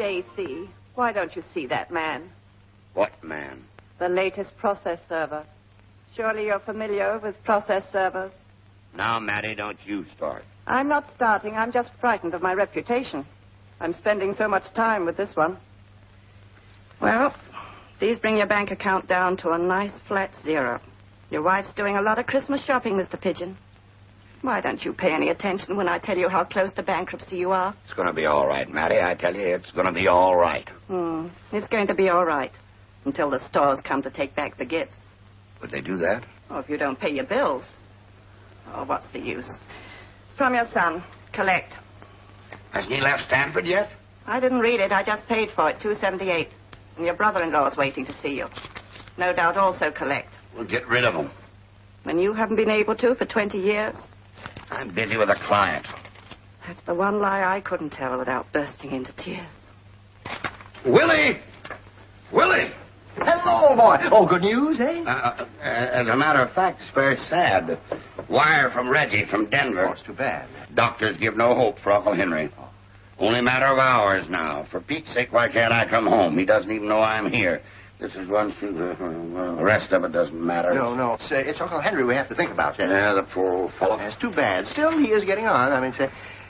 J.C., why don't you see that man? What man? The latest process server. Surely you're familiar with process servers. Now, Mattie, don't you start. I'm not starting. I'm just frightened of my reputation. I'm spending so much time with this one. Well, these bring your bank account down to a nice flat zero. Your wife's doing a lot of Christmas shopping, Mr. Pigeon. Why don't you pay any attention when I tell you how close to bankruptcy you are? It's going to be all right, Mattie. I tell you, it's going to be all right. It's going to be all right until the stores come to take back the gifts. Would they do that? Oh, if you don't pay your bills. Oh, what's the use? From your son. Collect. Hasn't he left Stanford yet? I didn't read it. I just paid for it, $2.78. And your brother-in-law's waiting to see you. No doubt also collect. We'll get rid of him. When you haven't been able to for 20 years? I'm busy with a client. That's the one lie I couldn't tell without bursting into tears. Willie! Willie! Hello, boy. Oh, good news, eh? As a matter of fact, it's very sad. Wire from Reggie from Denver. Oh, it's too bad. Doctors give no hope for Uncle Henry. Only a matter of hours now. For Pete's sake, why can't I come home? He doesn't even know I'm here. This is one through the rest of it doesn't matter. No. It's Uncle Henry we have to think about. Yeah, the poor old fellow. That's too bad. Still, he is getting on. I mean, say...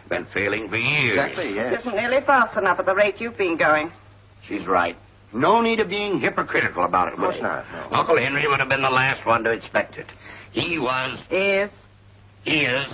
Been failing for years. Exactly, yes. It isn't nearly fast enough at the rate you've been going. She's right. No need of being hypocritical about it, Of course Willie. not, no. Uncle Henry would have been the last one to expect it. He is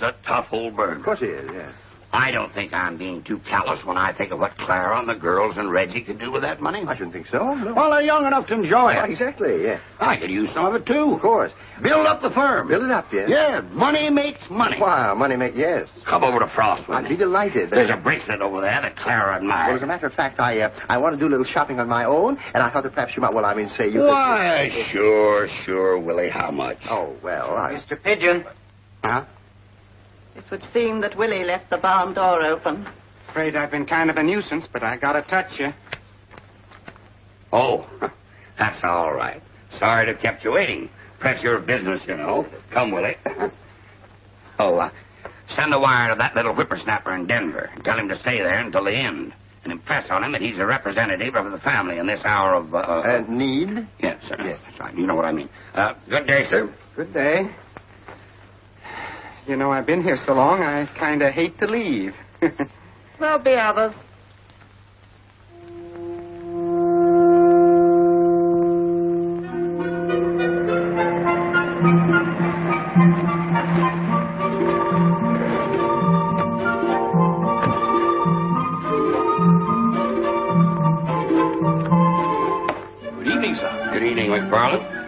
a tough old bird. Of course he is, yes. I don't think I'm being too callous when I think of what Clara and the girls and Reggie could do with that money. I shouldn't think so, no. Well, they're young enough to enjoy it. Exactly, yes. I could use some of it, too. Of course. Build up the firm. Build it up, yes. Yeah, money makes money. Wow, yes. Come over to Frost with I'd me. be delighted. There's a bracelet over there that Clara admires. Well, as a matter of fact, I want to do a little shopping on my own, and I thought that perhaps you might, say you Why, sure, Willie. How much? Oh, well, Mr. Pigeon. Huh? It would seem that Willie left the barn door open. Afraid I've been kind of a nuisance, but I gotta touch you. Oh, that's all right. Sorry to have kept you waiting. Pressure of business, you know. Come, Willie. Send a wire to that little whippersnapper in Denver and tell him to stay there until the end. And impress on him that he's a representative of the family in this hour of... need? Yes, sir. Yes, that's right. You know what I mean. Good day, sir. Good day. You know, I've been here so long, I kind of hate to leave. There'll be others. Good evening, sir. Good evening, McFarland.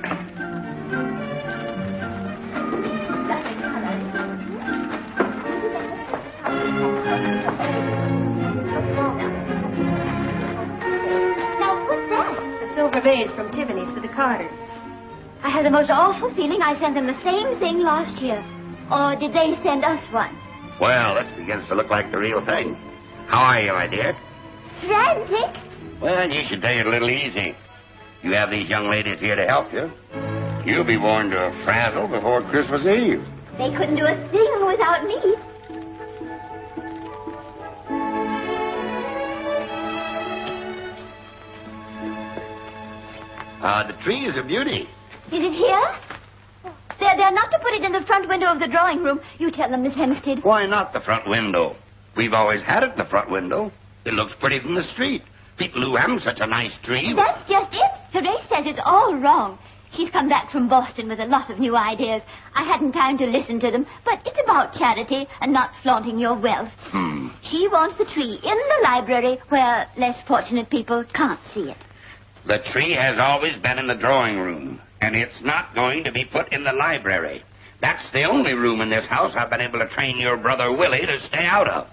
Vase from Tiffany's for the Carters. I had the most awful feeling I sent them the same thing last year. Or did they send us one? Well, this begins to look like the real thing. How are you, my dear? Frantic? Well, you should take it a little easy. You have these young ladies here to help you. You'll be born to a frazzle before Christmas Eve. They couldn't do a thing without me. The tree is a beauty. Is it here? They're not to put it in the front window of the drawing room. You tell them, Miss Hempstead. Why not the front window? We've always had it in the front window. It looks pretty from the street. People who haven't such a nice tree... That's just it. Therese says it's all wrong. She's come back from Boston with a lot of new ideas. I hadn't time to listen to them, but it's about charity and not flaunting your wealth. She wants the tree in the library where less fortunate people can't see it. The tree has always been in the drawing room, and it's not going to be put in the library. That's the only room in this house I've been able to train your brother Willie to stay out of.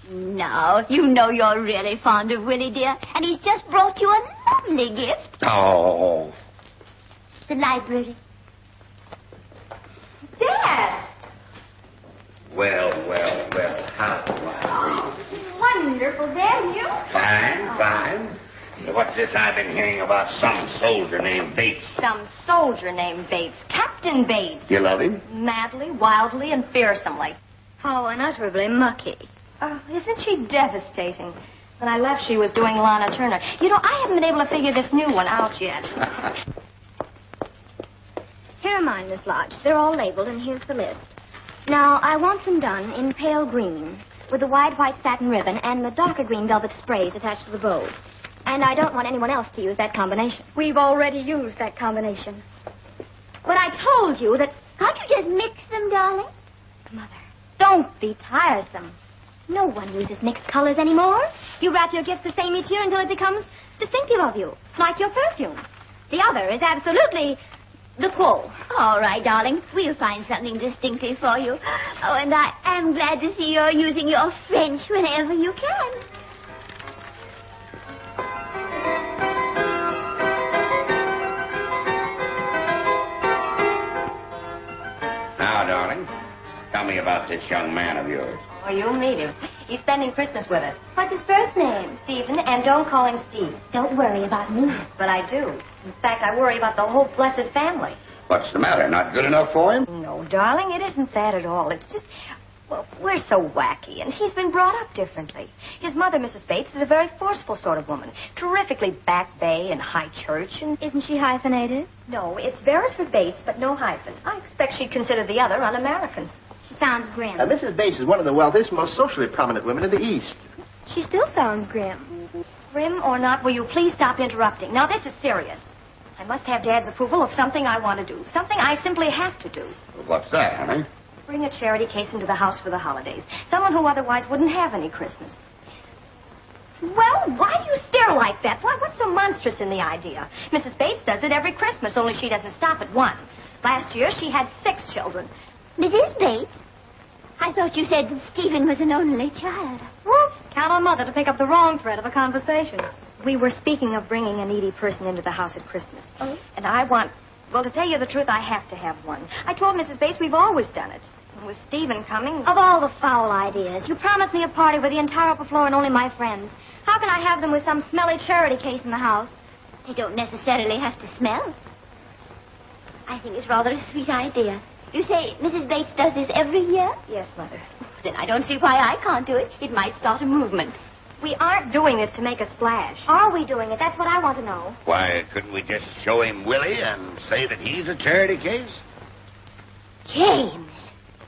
No, you know you're really fond of Willie, dear, and he's just brought you a lovely gift. Oh. The library. Dad! Well, how? Oh, this is wonderful, Dad. You? Fine. What's this I've been hearing about some soldier named Bates? Some soldier named Bates. Captain Bates. You love him? Madly, wildly, and fearsomely. How unutterably mucky. Oh, isn't she devastating? When I left, she was doing Lana Turner. You know, I haven't been able to figure this new one out yet. Here are mine, Miss Lodge. They're all labeled, and here's the list. Now, I want them done in pale green, with the wide white satin ribbon and the darker green velvet sprays attached to the bow. And I don't want anyone else to use that combination. We've already used that combination. But I told you that... Can't you just mix them, darling? Mother, don't be tiresome. No one uses mixed colors anymore. You wrap your gifts the same each year until it becomes distinctive of you, like your perfume. The other is absolutely the quo. All right, darling. We'll find something distinctive for you. Oh, and I am glad to see you're using your French whenever you can. Now, darling, tell me about this young man of yours. Oh, you'll meet him. He's spending Christmas with us. What's his first name? Stephen, and don't call him Steve. Don't worry about me. But I do. In fact, I worry about the whole blessed family. What's the matter? Not good enough for him? No, darling, it isn't that at all. It's just, well, we're so wacky, and he's been brought up differently. His mother, Mrs. Bates, is a very forceful sort of woman. Terrifically back bay and high church, and... Isn't she hyphenated? No, it's Beresford Bates, but no hyphen. I expect she'd consider the other un-American. She sounds grim. Mrs. Bates is one of the wealthiest, most socially prominent women in the East. She still sounds grim. Grim or not, will you please stop interrupting? Now, this is serious. I must have Dad's approval of something I want to do. Something I simply have to do. What's that, honey? Bring a charity case into the house for the holidays. Someone who otherwise wouldn't have any Christmas. Well, why do you stare like that? What's so monstrous in the idea? Mrs. Bates does it every Christmas, only she doesn't stop at one. Last year, she had 6 children. Mrs. Bates? I thought you said that Stephen was an only child. Whoops. Count on Mother to pick up the wrong thread of a conversation. We were speaking of bringing a needy person into the house at Christmas. Oh? And I want... Well, to tell you the truth, I have to have one. I told Mrs. Bates we've always done it. And with Stephen coming... Of all the foul ideas, you promised me a party with the entire upper floor and only my friends. How can I have them with some smelly charity case in the house? They don't necessarily have to smell. I think it's rather a sweet idea. You say Mrs. Bates does this every year? Yes, Mother. Then I don't see why I can't do it. It might start a movement. We aren't doing this to make a splash. Are we doing it? That's what I want to know. Why, couldn't we just show him Willie and say that he's a charity case? James.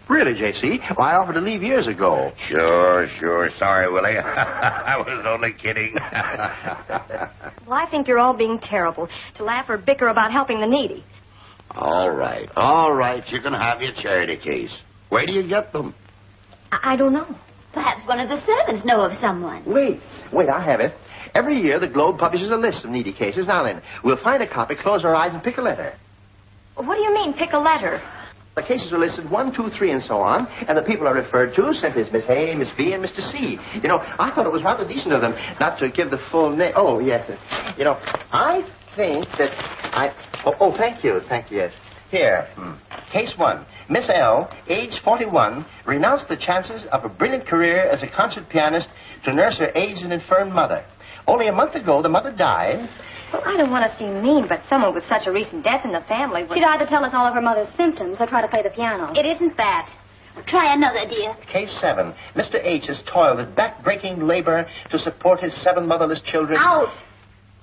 Really, J.C.? Well, I offered to leave years ago. Sure. Sorry, Willie. I was only kidding. Well, I think you're all being terrible to laugh or bicker about helping the needy. All right. You can have your charity case. Where do you get them? I don't know. Perhaps one of the servants know of someone. Wait, I have it. Every year, the Globe publishes a list of needy cases. Now then, we'll find a copy, close our eyes, and pick a letter. What do you mean, pick a letter? The cases are listed 1, 2, 3, and so on, and the people are referred to simply as Miss A, Miss B, and Mr. C. You know, I thought it was rather decent of them not to give the full name. Oh, yes. You know, I think that thank you, yes. Here, case 1. Miss L, age 41, renounced the chances of a brilliant career as a concert pianist to nurse her aged and infirm mother. Only a month ago, the mother died. Well, I don't want to seem mean, but someone with such a recent death in the family would... She'd either tell us all of her mother's symptoms or try to play the piano. It isn't that. Try another, dear. Case 7. Mr. H has toiled with back-breaking labor to support his 7 motherless children. Out.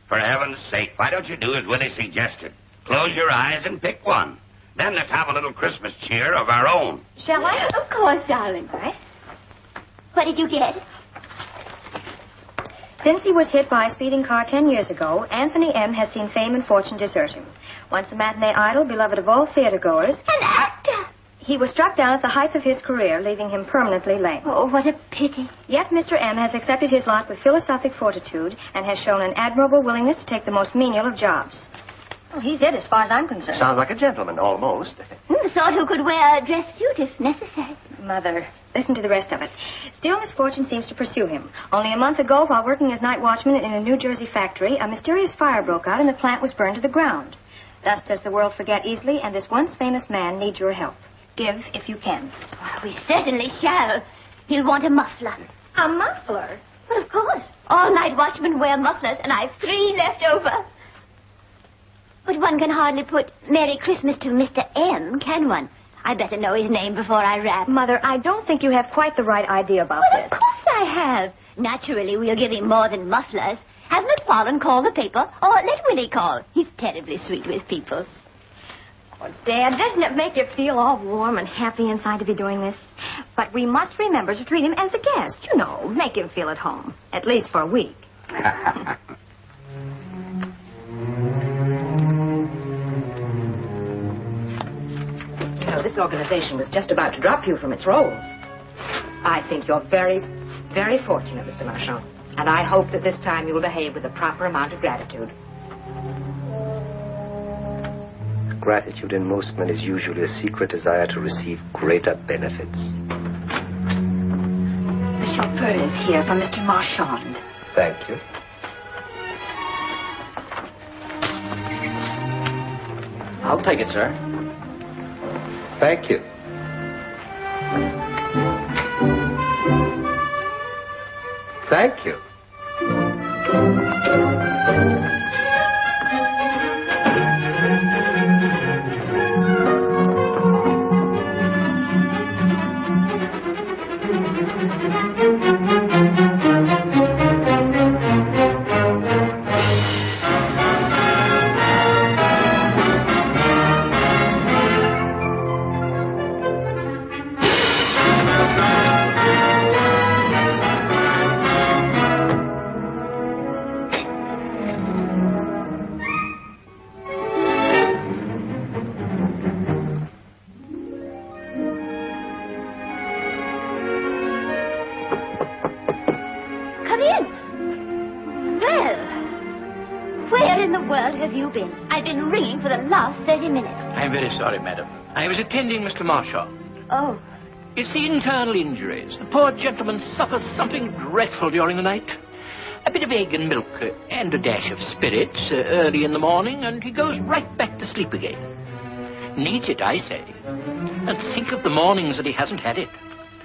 For heaven's sake, why don't you do as Willie suggested? Close your eyes and pick one. Then let's have a little Christmas cheer of our own. Shall I? Of course, darling. All right. What did you get? Since he was hit by a speeding car 10 years ago, Anthony M. has seen fame and fortune desert him. Once a matinee idol, beloved of all theatergoers, An actor. he was struck down at the height of his career, leaving him permanently lame. Oh, what a pity. Yet Mr. M. has accepted his lot with philosophic fortitude and has shown an admirable willingness to take the most menial of jobs. Oh, he's it as far as I'm concerned. Sounds like a gentleman, almost. The sort who could wear a dress suit if necessary. Mother, listen to the rest of it. Still, misfortune seems to pursue him. Only a month ago, while working as night watchman in a New Jersey factory, a mysterious fire broke out and the plant was burned to the ground. Thus does the world forget easily, and this once famous man needs your help. Give if you can. Oh, we certainly shall. He'll want a muffler. A muffler? Well, of course. All night watchmen wear mufflers, and I've 3 left over. But one can hardly put Merry Christmas to Mr. M, can one? I'd better know his name before I rap. Mother, I don't think you have quite the right idea about Well, this. of course I have. Naturally, we'll give him more than mufflers. Have McFarlane call the paper, or let Willie call. He's terribly sweet with people. Oh, Dad, doesn't it make you feel all warm and happy inside to be doing this? But we must remember to treat him as a guest. You know, make him feel at home. At least for a week. You know, this organization was just about to drop you from its roles. I think you're very, very fortunate, Mr. Marchand. And I hope that this time you will behave with the proper amount of gratitude. Gratitude in most men is usually a secret desire to receive greater benefits. The chauffeur is here for Mr. Marchand. Thank you. I'll take it, sir. Thank you. Thank you. I've been ringing for the last 30 minutes. I'm very sorry, madam. I was attending Mr. Marchand. Oh. It's the internal injuries. The poor gentleman suffers something dreadful during the night. A bit of egg and milk and a dash of spirits early in the morning, and he goes right back to sleep again. Needs it, I say. And think of the mornings that he hasn't had it.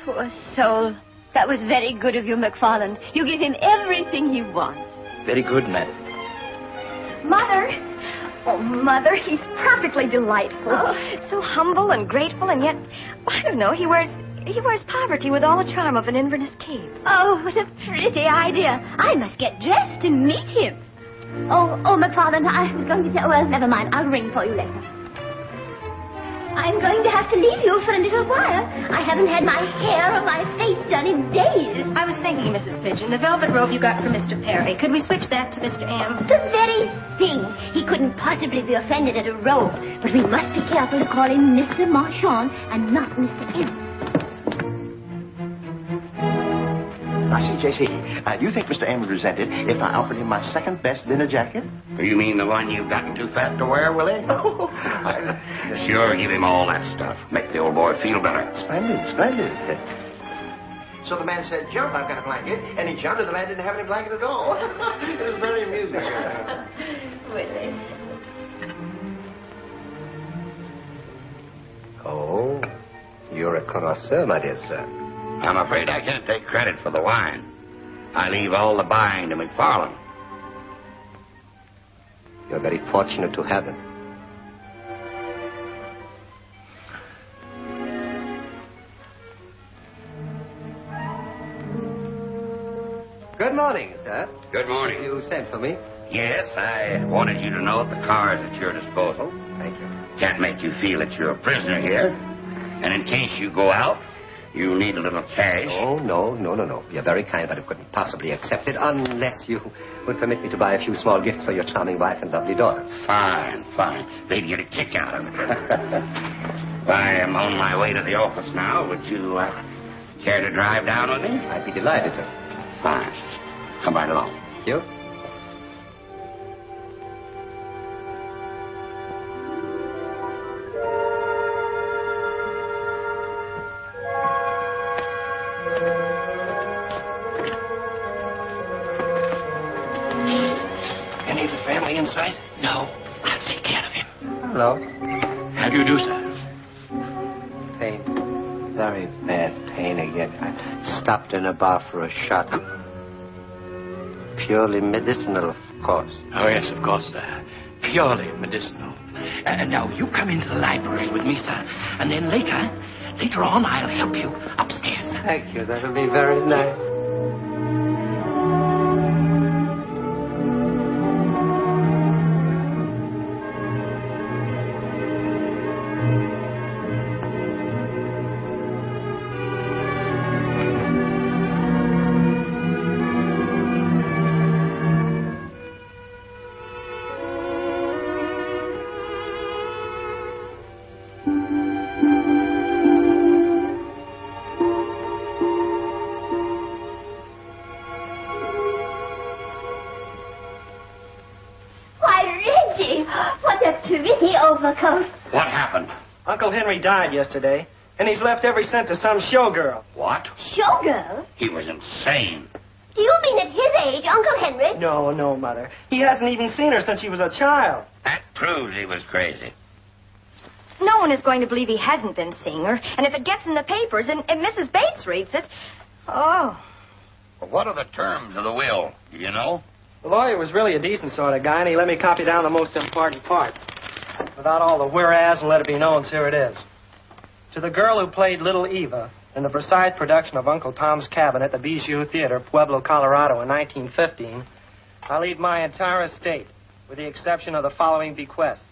Poor soul. That was very good of you, McFarlane. You give him everything he wants. Very good, madam. Mother! Oh, Mother, he's perfectly delightful. Oh. So humble and grateful, and yet, I don't know, he wears poverty with all the charm of an Inverness cape. Oh, what a pretty idea. I must get dressed to meet him. Oh, McFarlane, I was going to say, well, never mind. I'll ring for you later. I'm going to have to leave you for a little while. I haven't had my hair or my face done in days. I was thinking, Mrs. Pigeon, the velvet robe you got from Mr. Perry, could we switch that to Mr. M? The very thing. He couldn't possibly be offended at a robe, but we must be careful to call him Mr. Marchand and not Mr. M. I see, J.C. Do you think Mr. M would resent it if I offered him my second-best dinner jacket? You mean the one you've gotten too fat to wear, Willie? Sure, give him all that stuff. Make the old boy feel better. Splendid, splendid. So the man said, jump, I've got a blanket. And he jumped, and the man didn't have any blanket at all. It was very amusing. Willie. Oh, you're a connoisseur, my dear sir. I'm afraid I can't take credit for the wine. I leave all the buying to McFarlane. You're very fortunate to have him. Good morning, sir. Good morning. You sent for me? Yes, I wanted you to know the car is at your disposal. Thank you. Can't make you feel that you're a prisoner here. And in case you go out, you need a little cash. Oh, no. You're very kind, but I couldn't possibly accept it unless you would permit me to buy a few small gifts for your charming wife and lovely daughters. Fine. They'd get a kick out of it. I am on my way to the office now. Would you care to drive down with me? I'd be delighted to. Fine. Come right along. Thank you. Inside? No. I'll take care of him. Hello. How do you do, sir? Pain. Very bad pain again. I stopped in a bar for a shot. Purely medicinal, of course. Oh, yes, of course, sir. Purely medicinal. Now, you come into the library with me, sir. And then later on, I'll help you upstairs. Thank you. That'll be very nice. pretty overcoat. What happened? Uncle Henry died yesterday, and he's left every cent to some showgirl. What? Showgirl? He was insane. Do you mean at his age, Uncle Henry? No, Mother. He hasn't even seen her since she was a child. That proves he was crazy. No one is going to believe he hasn't been seeing her. And if it gets in the papers and Mrs. Bates reads it... Oh. Well, what are the terms of the will? Do you know? The lawyer was really a decent sort of guy, and he let me copy down the most important part. Without all the whereas and let it be known, here it is. To the girl who played Little Eva in the Versailles production of Uncle Tom's Cabin at the Bijou Theater, Pueblo, Colorado in 1915, I leave my entire estate, with the exception of the following bequests.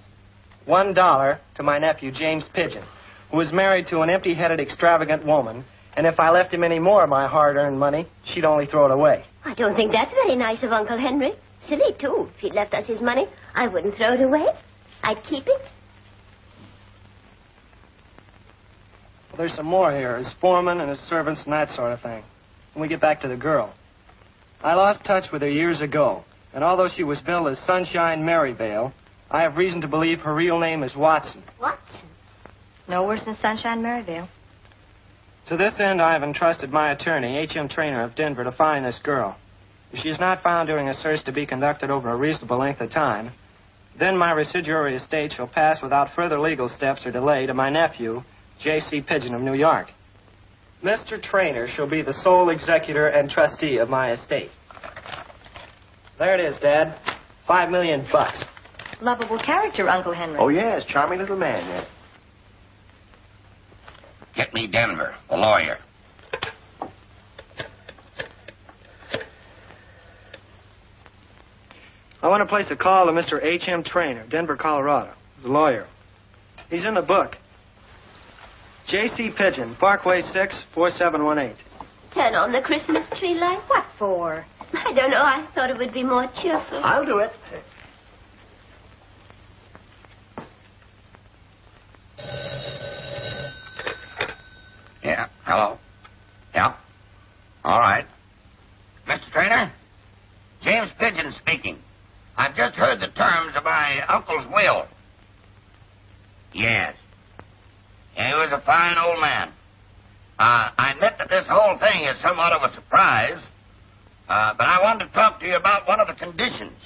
$1 to my nephew, James Pigeon, who is married to an empty-headed, extravagant woman, and if I left him any more of my hard-earned money, she'd only throw it away. I don't think that's very nice of Uncle Henry. Silly, too. If he'd left us his money, I wouldn't throw it away. I'd keep it. Well, there's some more here. His foreman and his servants and that sort of thing. When we get back to the girl. I lost touch with her years ago, and although she was billed as Sunshine Maryvale, I have reason to believe her real name is Watson. Watson? No worse than Sunshine Maryvale. To this end, I have entrusted my attorney, H.M. Trainer of Denver, to find this girl. If she is not found during a search to be conducted over a reasonable length of time, then my residuary estate shall pass without further legal steps or delay to my nephew, J.C. Pigeon of New York. Mr. Trainer shall be the sole executor and trustee of my estate. There it is, Dad. $5 million. Lovable character, Uncle Henry. Oh, yes, charming little man, yes. Get me Denver, the lawyer. I want to place a call to Mr. H.M. Trainer, Denver, Colorado. He's a lawyer. He's in the book. J.C. Pigeon, Parkway 6, 4718. Turn on the Christmas tree light. What for? I don't know. I thought it would be more cheerful. I'll do it. Yeah, hello? Yeah? All right. Mr. Trainer? James Pigeon speaking. I've just heard the terms of my uncle's will. Yes. Yeah, he was a fine old man. I admit that this whole thing is somewhat of a surprise, but I wanted to talk to you about one of the conditions.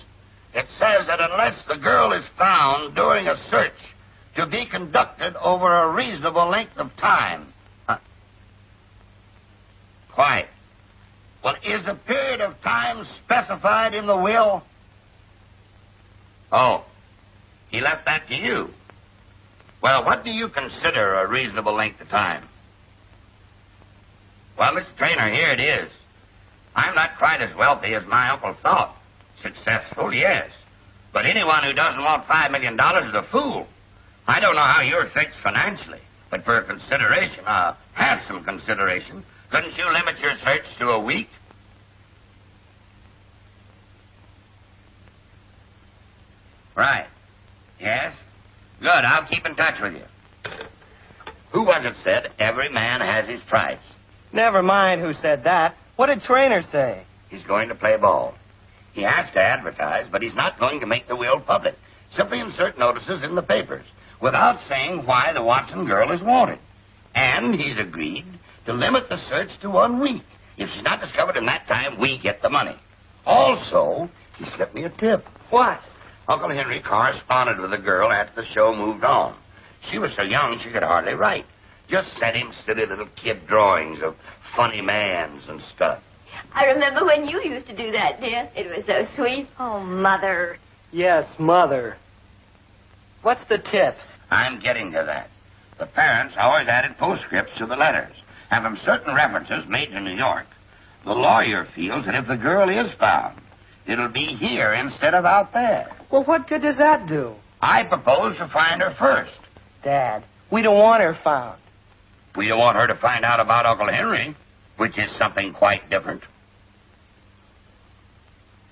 It says that unless the girl is found during a search to be conducted over a reasonable length of time. Quite. Well, is the period of time specified in the will? Oh, he left that to you. Well, what do you consider a reasonable length of time? Well, Mr. Trainer, here it is. I'm not quite as wealthy as my uncle thought. Successful, yes. But anyone who doesn't want $5 million is a fool. I don't know how you're fixed financially, but for a consideration, a handsome consideration, couldn't you limit your search to a week? Right. Yes? Good, I'll keep in touch with you. Who was it said every man has his price? Never mind who said that. What did Trainer say? He's going to play ball. He has to advertise, but he's not going to make the will public. Simply insert notices in the papers without saying why the Watson girl is wanted. And he's agreed to limit the search to 1 week. If she's not discovered in that time, we get the money. Also, he slipped me a tip. What? Uncle Henry corresponded with the girl after the show moved on. She was so young she could hardly write. Just sent him silly little kid drawings of funny mans and stuff. I remember when you used to do that, dear. It was so sweet. Oh, Mother. Yes, Mother. What's the tip? I'm getting to that. The parents always added postscripts to the letters, and from certain references made to New York, the lawyer feels that if the girl is found, it'll be here instead of out there. Well, what good does that do? I propose to find her first. Dad, we don't want her found. We don't want her to find out about Uncle Henry, which is something quite different.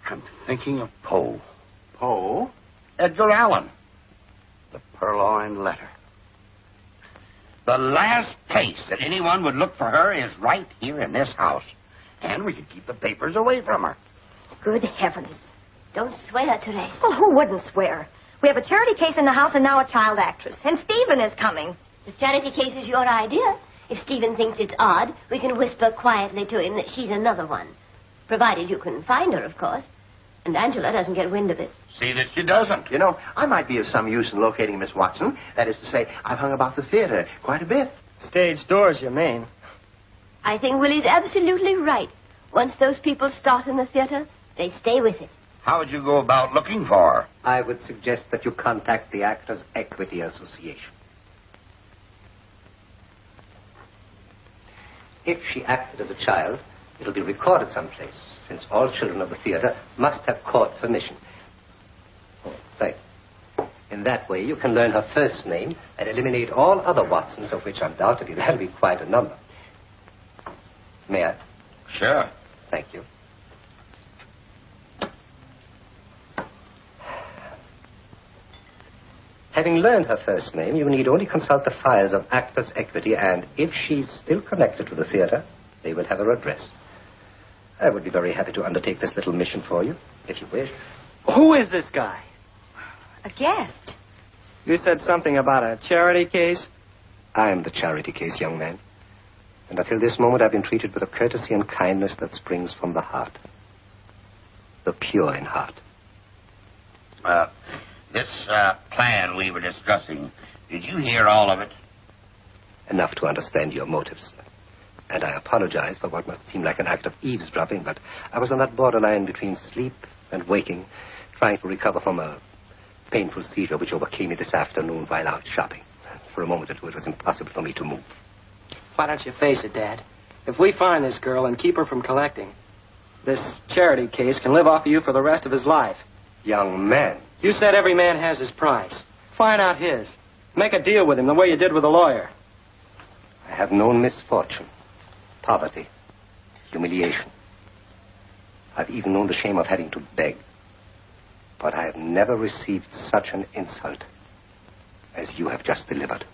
I'm thinking of Poe. Poe? Edgar Allan. The purloined letter. The last place that anyone would look for her is right here in this house. And we could keep the papers away from her. Good heavens. Don't swear, Therese. Well, who wouldn't swear? We have a charity case in the house and now a child actress. And Stephen is coming. The charity case is your idea. If Stephen thinks it's odd, we can whisper quietly to him that she's another one. Provided you can find her, of course. And Angela doesn't get wind of it. See that she doesn't. You know, I might be of some use in locating Miss Watson. That is to say, I've hung about the theater quite a bit. Stage doors, you mean? I think Willie's absolutely right. Once those people start in the theater, they stay with it. How would you go about looking for her? I would suggest that you contact the Actors' Equity Association. If she acted as a child, it'll be recorded someplace, since all children of the theater must have court permission. Oh, thanks. In that way, you can learn her first name and eliminate all other Watsons, of which undoubtedly there'll be quite a number. May I? Sure. Thank you. Having learned her first name, you need only consult the files of Actors' Equity, and if she's still connected to the theater, they will have her address. I would be very happy to undertake this little mission for you, if you wish. Who is this guy? A guest. You said something about a charity case? I am the charity case, young man. And until this moment, I've been treated with a courtesy and kindness that springs from the heart. The pure in heart. This plan we were discussing, did you hear all of it? Enough to understand your motives, sir. And I apologize for what must seem like an act of eavesdropping, but I was on that borderline between sleep and waking, trying to recover from a painful seizure which overcame me this afternoon while out shopping. For a moment or two, it was impossible for me to move. Why don't you face it, Dad? If we find this girl and keep her from collecting, this charity case can live off of you for the rest of his life. Young man. You said every man has his price. Find out his. Make a deal with him the way you did with the lawyer. I have known misfortune, poverty, humiliation. I've even known the shame of having to beg. But I have never received such an insult as you have just delivered.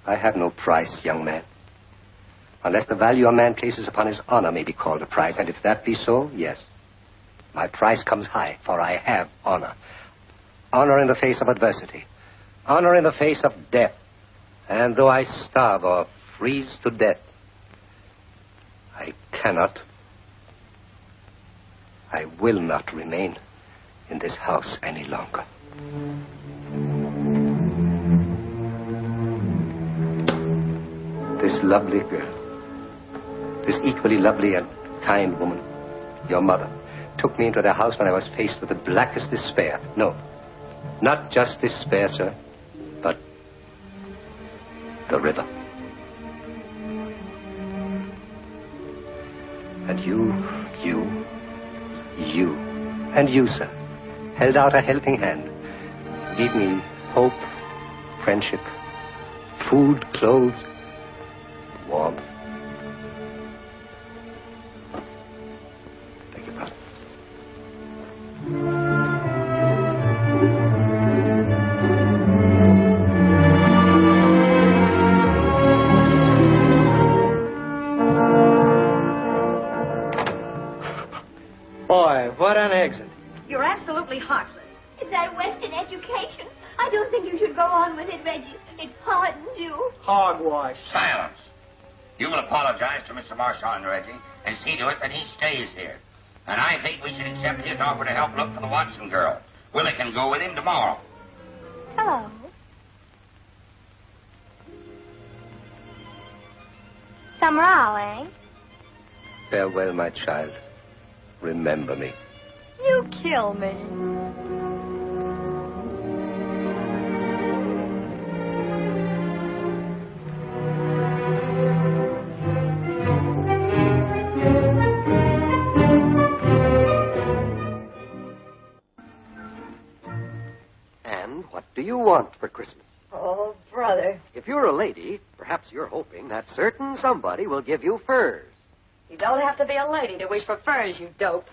I have no price, young man. Unless the value a man places upon his honor may be called a price, and if that be so, yes. My price comes high, for I have honor. Honor in the face of adversity. Honor in the face of death. And though I starve or freeze to death, I cannot, I will not remain in this house any longer. This lovely girl, this equally lovely and kind woman, your mother, took me into their house when I was faced with the blackest despair. No, not just despair, sir, but the river. And you, and you, sir, held out a helping hand. Gave me hope, friendship, food, clothes, warmth. Thank you, Papa. Boy, what an exit. You're absolutely heartless. It's that Western education. I don't think you should go on with it, Reggie. It hardens you. Hogwash. Silence. You will apologize to Mr. Marchand, Reggie, and see to it that he stays here. And I think we should accept his offer to help look for the Watson girl. Willie can go with him tomorrow. Hello. Summerall, eh? Farewell, my child. Remember me. You kill me. And what do you want for Christmas? Oh, brother. If you're a lady, perhaps you're hoping that certain somebody will give you furs. You don't have to be a lady to wish for furs, you dope.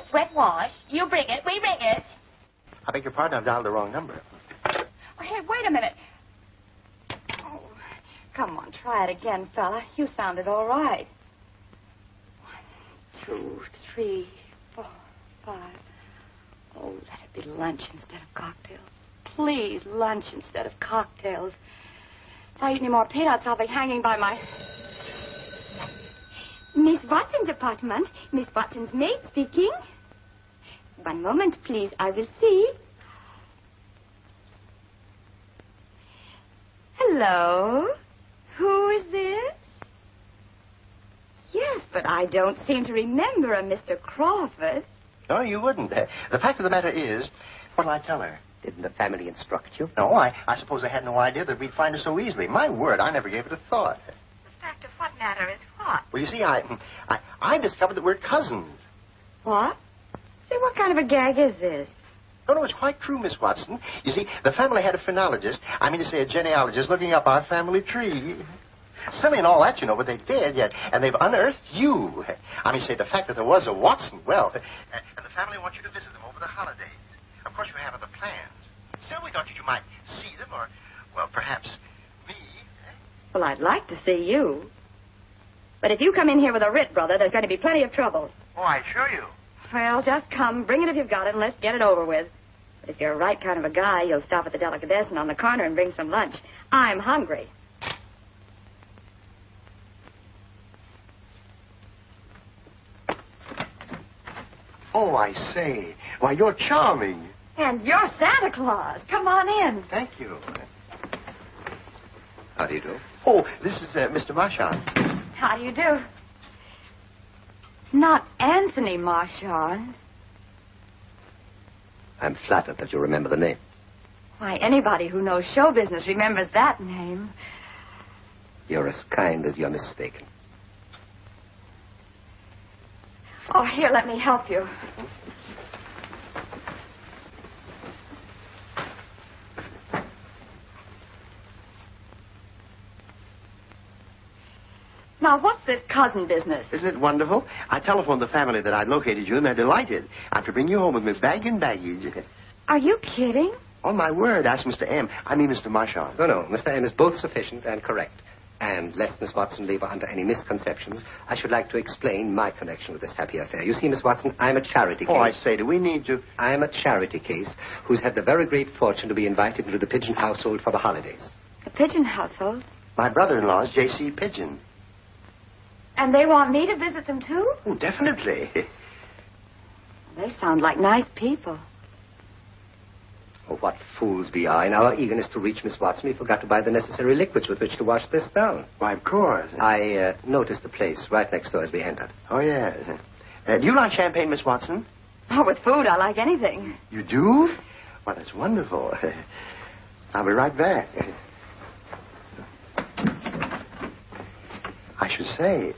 It's wet wash. You bring it. We bring it. I beg your pardon, I've dialed the wrong number. Oh, hey, wait a minute. Oh, come on, try it again, fella. You sounded all right. 1, 2, 3, 4, 5. Oh, let it be lunch instead of cocktails. Please, lunch instead of cocktails. If I eat any more peanuts, I'll be hanging by my... Miss Watson's apartment. Miss Watson's maid speaking. One moment, please. I will see. Hello. Who is this? Yes, but I don't seem to remember a Mr. Crawford. No, you wouldn't. The fact of the matter is, what'll I tell her? Didn't the family instruct you? No, I suppose I had no idea that we'd find her so easily. My word, I never gave it a thought. The fact of what matter is what? Well, you see, I discovered that we're cousins. What? Say, what kind of a gag is this? No, it's quite true, Miss Watson. You see, the family had a phrenologist, I mean to say a genealogist, looking up our family tree. Silly and all that, you know, but they did, yet, and they've unearthed you. I mean, say, the fact that there was a Watson, well, and the family wants you to visit them over the holidays. Of course, you have other plans. Still, we thought you might see them, or, well, perhaps me. Well, I'd like to see you. But if you come in here with a writ, brother, there's going to be plenty of trouble. Oh, I assure you. Well, just come, bring it if you've got it, and let's get it over with. But if you're a right kind of a guy, you'll stop at the delicatessen on the corner and bring some lunch. I'm hungry. Oh, I say. Why, you're charming. And you're Santa Claus. Come on in. Thank you. How do you do? Oh, this is Mr. Marchand. How do you do? Not Anthony Marchand. I'm flattered that you remember the name. Why, anybody who knows show business remembers that name. You're as kind as you're mistaken. Oh, here, let me help you. Now, what's this cousin business? Isn't it wonderful? I telephoned the family that I'd located you, and they're delighted. I'm to bring you home with me, bag and baggage. Are you kidding? On my word, ask Mr. M. I mean Mr. Marchand. No, Mr. M is both sufficient and correct. And lest Miss Watson labor under any misconceptions, I should like to explain my connection with this happy affair. You see, Miss Watson, I'm a charity case. Oh, I say, do we need to... I'm a charity case who's had the very great fortune to be invited into the Pigeon household for the holidays. The Pigeon household? My brother-in-law is J.C. Pigeon. And they want me to visit them, too? Oh, definitely. They sound like nice people. Oh, what fools we are. In our eagerness to reach Miss Watson, we forgot to buy the necessary liquids with which to wash this down. Why, of course. I noticed the place right next door as we entered. Oh, yeah. Do you like champagne, Miss Watson? Oh, with food, I like anything. You do? Well, that's wonderful. I'll be right back. I should say,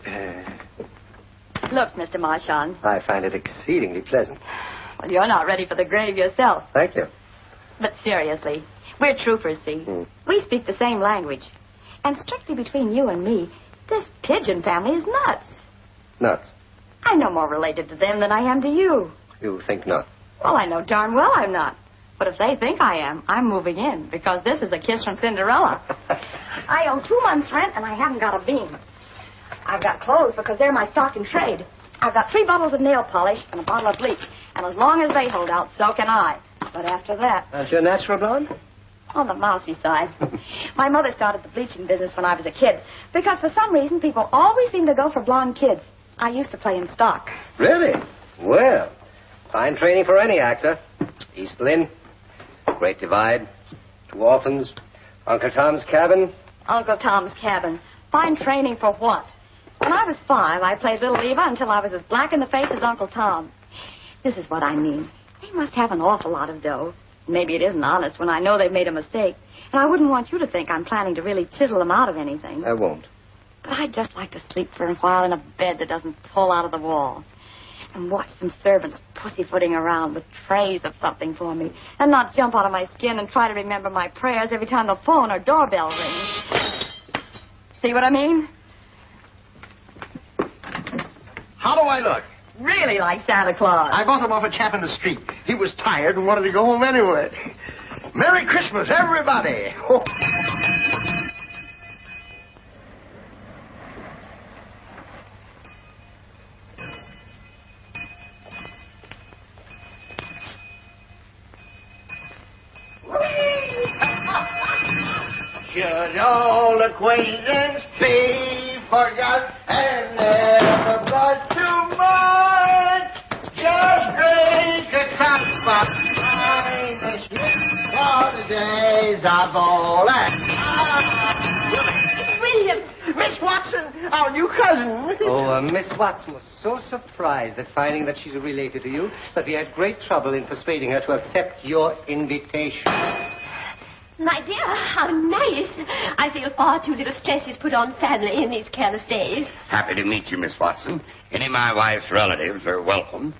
Look, Mr. Marchand. I find it exceedingly pleasant. Well, you're not ready for the grave yourself. Thank you. But seriously, we're troopers, see? We speak the same language. And strictly between you and me, this Pigeon family is nuts. Nuts? I'm no more related to them than I am to you. You think not? Well, I know darn well I'm not. But if they think I am, I'm moving in, because this is a kiss from Cinderella. I owe 2 months' rent, and I haven't got a beam. I've got clothes because they're my stock in trade. I've got 3 bottles of nail polish and a bottle of bleach. And as long as they hold out, so can I. But after that... That's your natural blonde? On the mousy side. My mother started the bleaching business when I was a kid. Because for some reason, people always seem to go for blonde kids. I used to play in stock. Really? Well, fine training for any actor. East Lynne, Great Divide, 2 Orphans, Uncle Tom's Cabin. Uncle Tom's Cabin. Fine training for what? When I was 5, I played Little Eva until I was as black in the face as Uncle Tom. This is what I mean. They must have an awful lot of dough. Maybe it isn't honest when I know they've made a mistake. And I wouldn't want you to think I'm planning to really chisel them out of anything. I won't. But I'd just like to sleep for a while in a bed that doesn't pull out of the wall. And watch some servants pussyfooting around with trays of something for me. And not jump out of my skin and try to remember my prayers every time the phone or doorbell rings. See what I mean? How do I look? really like Santa Claus. I bought him off a chap in the street. He was tired and wanted to go home anyway. Merry Christmas, everybody! Should old acquaintance be forgot and never brought too much? Just drink a cup of kindness for the days of old. William! Miss Watson, our new cousin. Oh, Miss Watson was so surprised at finding that she's related to you that we had great trouble in persuading her to accept your invitation. My dear, how nice. I feel far too little stress is put on family in these careless days. Happy to meet you, Miss Watson. Any of my wife's relatives are welcome.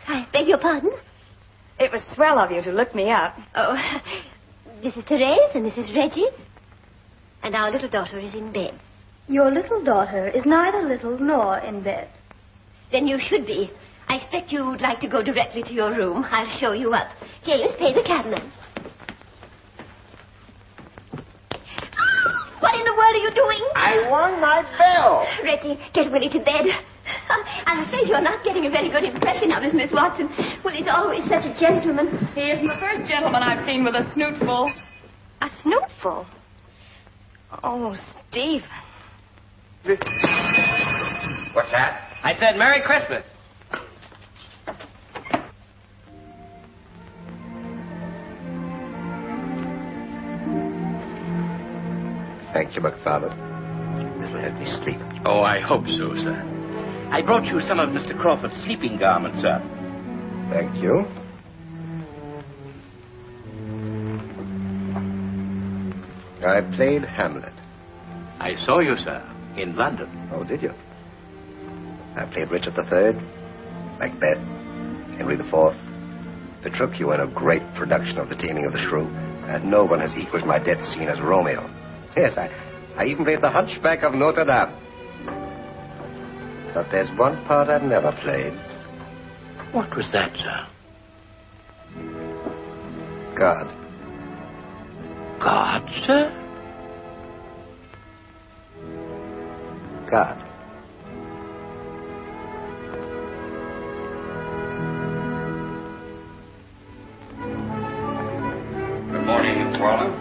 I beg your pardon? It was swell of you to look me up. Oh, this is Therese and this is Reggie. And our little daughter is in bed. Your little daughter is neither little nor in bed. Then you should be. I expect you'd like to go directly to your room. I'll show you up. James, pay the cabman. What in the world are you doing? I won my bell. Reggie, get Willie to bed. I'm afraid you're not getting a very good impression of him, Miss Watson. Willie's always such a gentleman. He isn't the first gentleman I've seen with a snootful. A snootful? Oh, Steve. What's that? I said Merry Christmas. Thank you, McFarland. This'll help me sleep. Oh, I hope so, sir. I brought you some of Mr. Crawford's sleeping garments, sir. Thank you. I played Hamlet. I saw you, sir, in London. Oh, did you? I played Richard III, Macbeth, Henry IV, Petruchio in a great production of The Taming of the Shrew, and no one has equaled my death scene as Romeo. Yes, I even played the Hunchback of Notre Dame. But there's one part I've never played. What was that, sir? God. God, sir? God. Good morning, Miss Walden.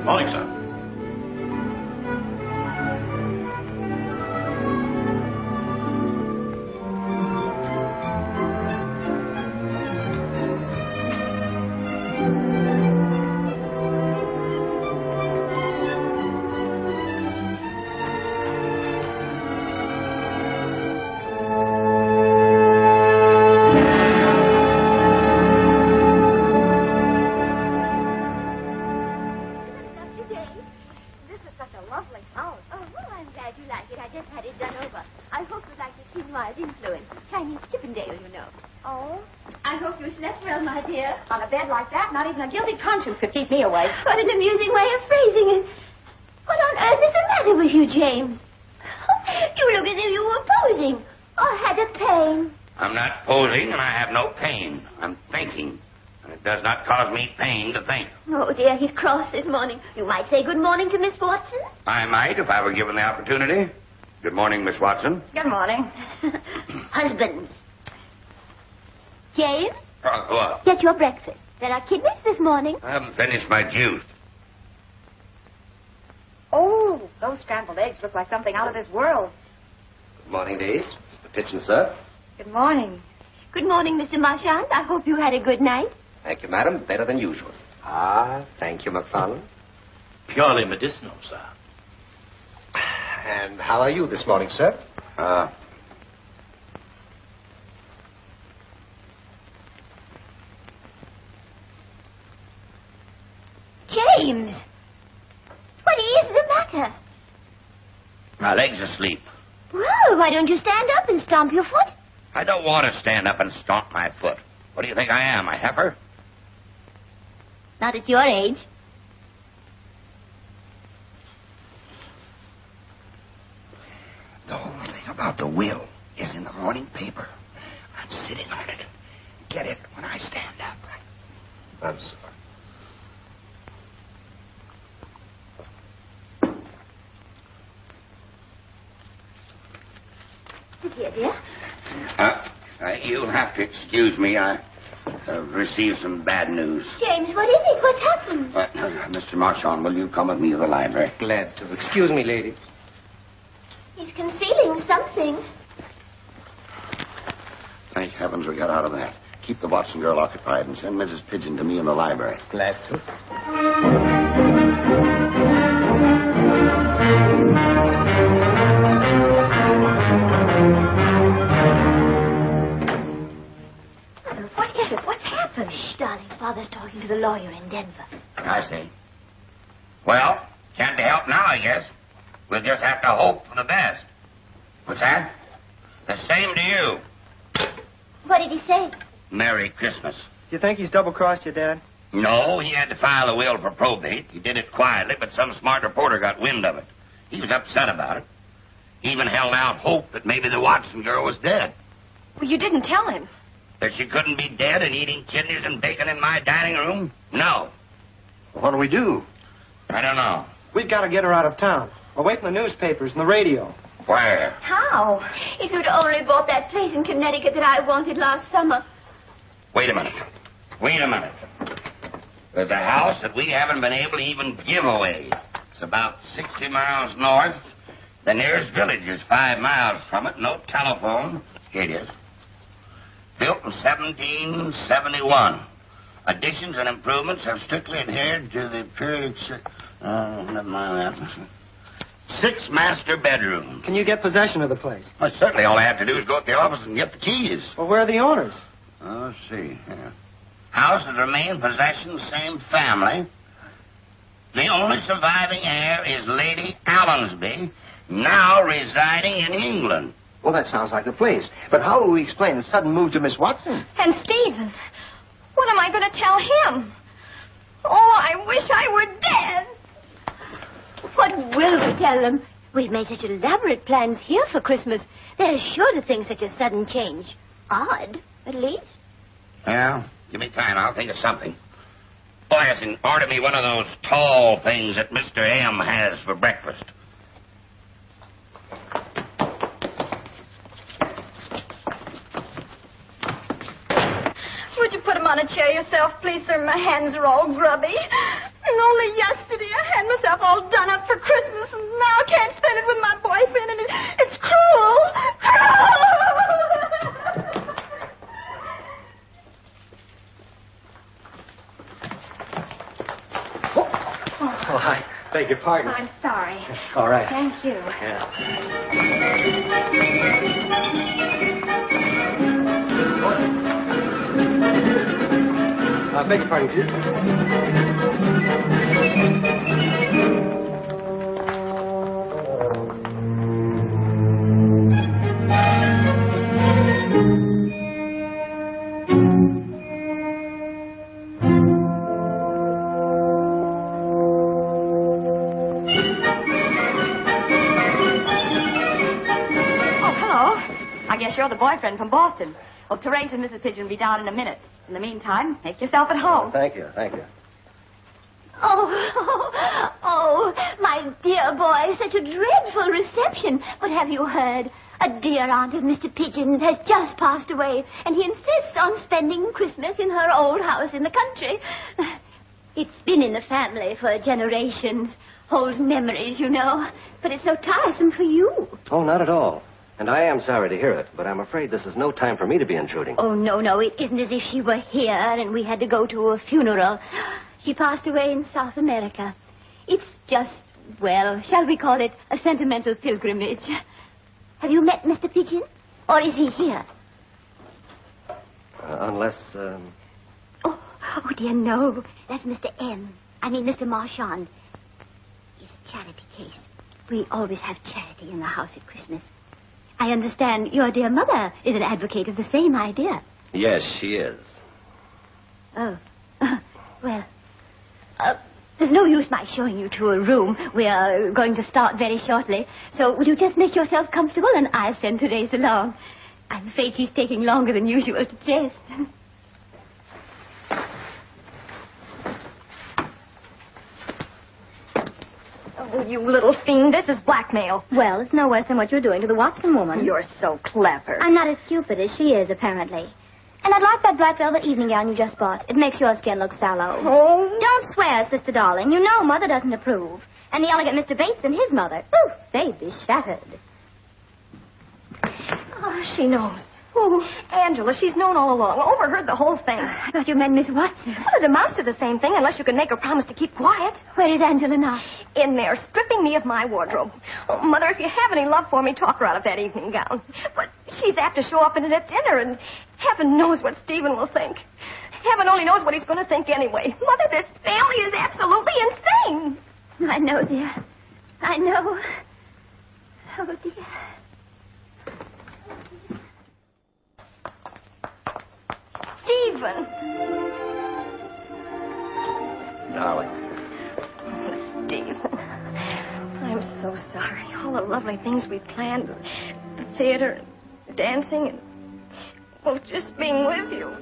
Morning, sir. Could keep me awake. What an amusing way of phrasing it. What on earth is the matter with you, James? You look as if you were posing or had a pain. I'm not posing, and I have no pain. I'm thinking, and it does not cause me pain to think. Oh, dear, he's cross this morning. You might say good morning to Miss Watson. I might, if I were given the opportunity. Good morning, Miss Watson. Good morning. Husbands. James? What? Get your breakfast. There are kidneys this morning. I haven't finished my juice. Oh, those scrambled eggs look like something out of this world. Good morning, Days. Mr. Pigeon, sir. Good morning. Good morning, Mr. Marchand. I hope you had a good night. Thank you, madam. Better than usual. Ah, thank you, McFarland. Purely medicinal, sir. And how are you this morning, sir? James! What is the matter? My leg's asleep. Well, why don't you stand up and stomp your foot? I don't want to stand up and stomp my foot. What do you think I am, a heifer? Not at your age. The whole thing about the will is in the morning paper. sitting on it. Get it when I stand up. I'm sorry. Dear. You'll have to excuse me. I received some bad news. James, what is it? What's happened? Mr. Marchand, will you come with me to the library? Glad to. Excuse me, lady. He's concealing something. Thank heavens we got out of that. Keep the Watson girl occupied and send Mrs. Pigeon to me in the library. Glad to. What is it? What's happened? Shh, darling. Father's talking to the lawyer in Denver. I see. Well, can't be helped now, I guess. We'll just have to hope for the best. What's that? The same to you. What did he say? Merry Christmas. You think he's double-crossed you, Dad? No, he had to file a will for probate. He did it quietly, but some smart reporter got wind of it. He was upset about it. He even held out hope that maybe the Watson girl was dead. Well, you didn't tell him. That she couldn't be dead and eating kidneys and bacon in my dining room? No. What do we do? I don't know. We've got to get her out of town. Away from the newspapers and the radio. Where? How? If you'd only bought that place in Connecticut that I wanted last summer. Wait a minute. There's a house that we haven't been able to even give away. It's about 60 miles north. The nearest village is 5 miles from it. No telephone. Here it is. Built in 1771. Additions and improvements have strictly adhered to the period... never mind that. 6 master bedrooms. Can you get possession of the place? Well, certainly all I have to do is go to the office and get the keys. Well, where are the owners? Let's see. Yeah. House that remain possession, same family. The only surviving heir is Lady Allensby, now residing in England. Well, that sounds like the place. But how will we explain the sudden move to Miss Watson? And Stephen. What am I going to tell him? Oh, I wish I were dead. What will we tell them? We've made such elaborate plans here for Christmas. They're sure to think such a sudden change odd, at least. Yeah, give me time. I'll think of something. Oh, yes, and order me one of those tall things that Mr. M has for breakfast. Would you put him on a chair yourself, please, sir? My hands are all grubby. And only yesterday I had myself all done up for Christmas, and now I can't spend it with my boyfriend, and it's cruel. Oh, I beg your pardon. I'm sorry. All right. Thank you. Yeah. I beg your pardon, please. You're the boyfriend from Boston. Well, Therese and Mrs. Pigeon will be down in a minute. In the meantime, make yourself at home. Thank you. Oh, my dear boy, such a dreadful reception. But have you heard? A dear aunt of Mr. Pigeon's has just passed away, and he insists on spending Christmas in her old house in the country. It's been in the family for generations. Holds memories, you know. But it's so tiresome for you. Oh, not at all. And I am sorry to hear it, but I'm afraid this is no time for me to be intruding. Oh, no, it isn't as if she were here and we had to go to a funeral. She passed away in South America. It's just, well, shall we call it a sentimental pilgrimage? Have you met Mr. Pigeon? Or is he here? Unless, Oh, dear, no. That's Mr. M. I mean, Mr. Marchand. It's a charity case. We always have charity in the house at Christmas. I understand your dear mother is an advocate of the same idea. Yes, she is. Oh. Well, there's no use my showing you to a room. We are going to start very shortly. So will you just make yourself comfortable and I'll send Therese along. I'm afraid she's taking longer than usual to dress. Oh, you little fiend. This is blackmail. Well, it's no worse than what you're doing to the Watson woman. You're so clever. I'm not as stupid as she is, apparently. And I'd like that black velvet evening gown you just bought. It makes your skin look sallow. Oh. Don't swear, Sister Darling. You know Mother doesn't approve. And the elegant Mr. Bates and his mother. Ooh, they'd be shattered. Oh, she knows. Oh, Angela, she's known all along. Overheard the whole thing. I thought you meant Miss Watson. Well, it amounts to the same thing unless you can make her promise to keep quiet. Where is Angela now? In there, stripping me of my wardrobe. Oh, Mother, if you have any love for me, talk her out of that evening gown. But she's apt to show up in it at dinner, and heaven knows what Stephen will think. Heaven only knows what he's going to think anyway. Mother, this family is absolutely insane. I know, dear. I know. Oh, dear. Stephen. Darling. Oh, Stephen. I'm so sorry. All the lovely things we planned, the theater, dancing, and, well, just being with you.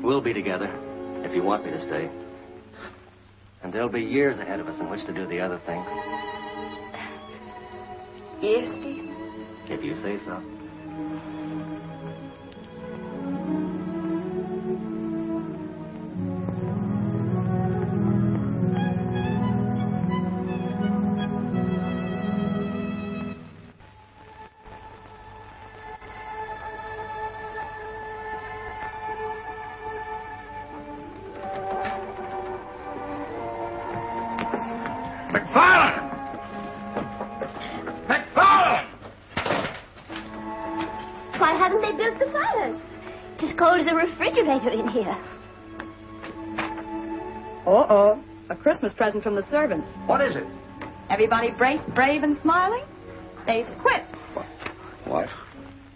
We'll be together, if you want me to stay. And there'll be years ahead of us in which to do the other thing. Yes, Stephen. If you say so. Why haven't they built the fires? It's as cold as a refrigerator in here. Uh-oh. A Christmas present from the servants. What is it? Everybody braced, brave, and smiling? They've quit. What?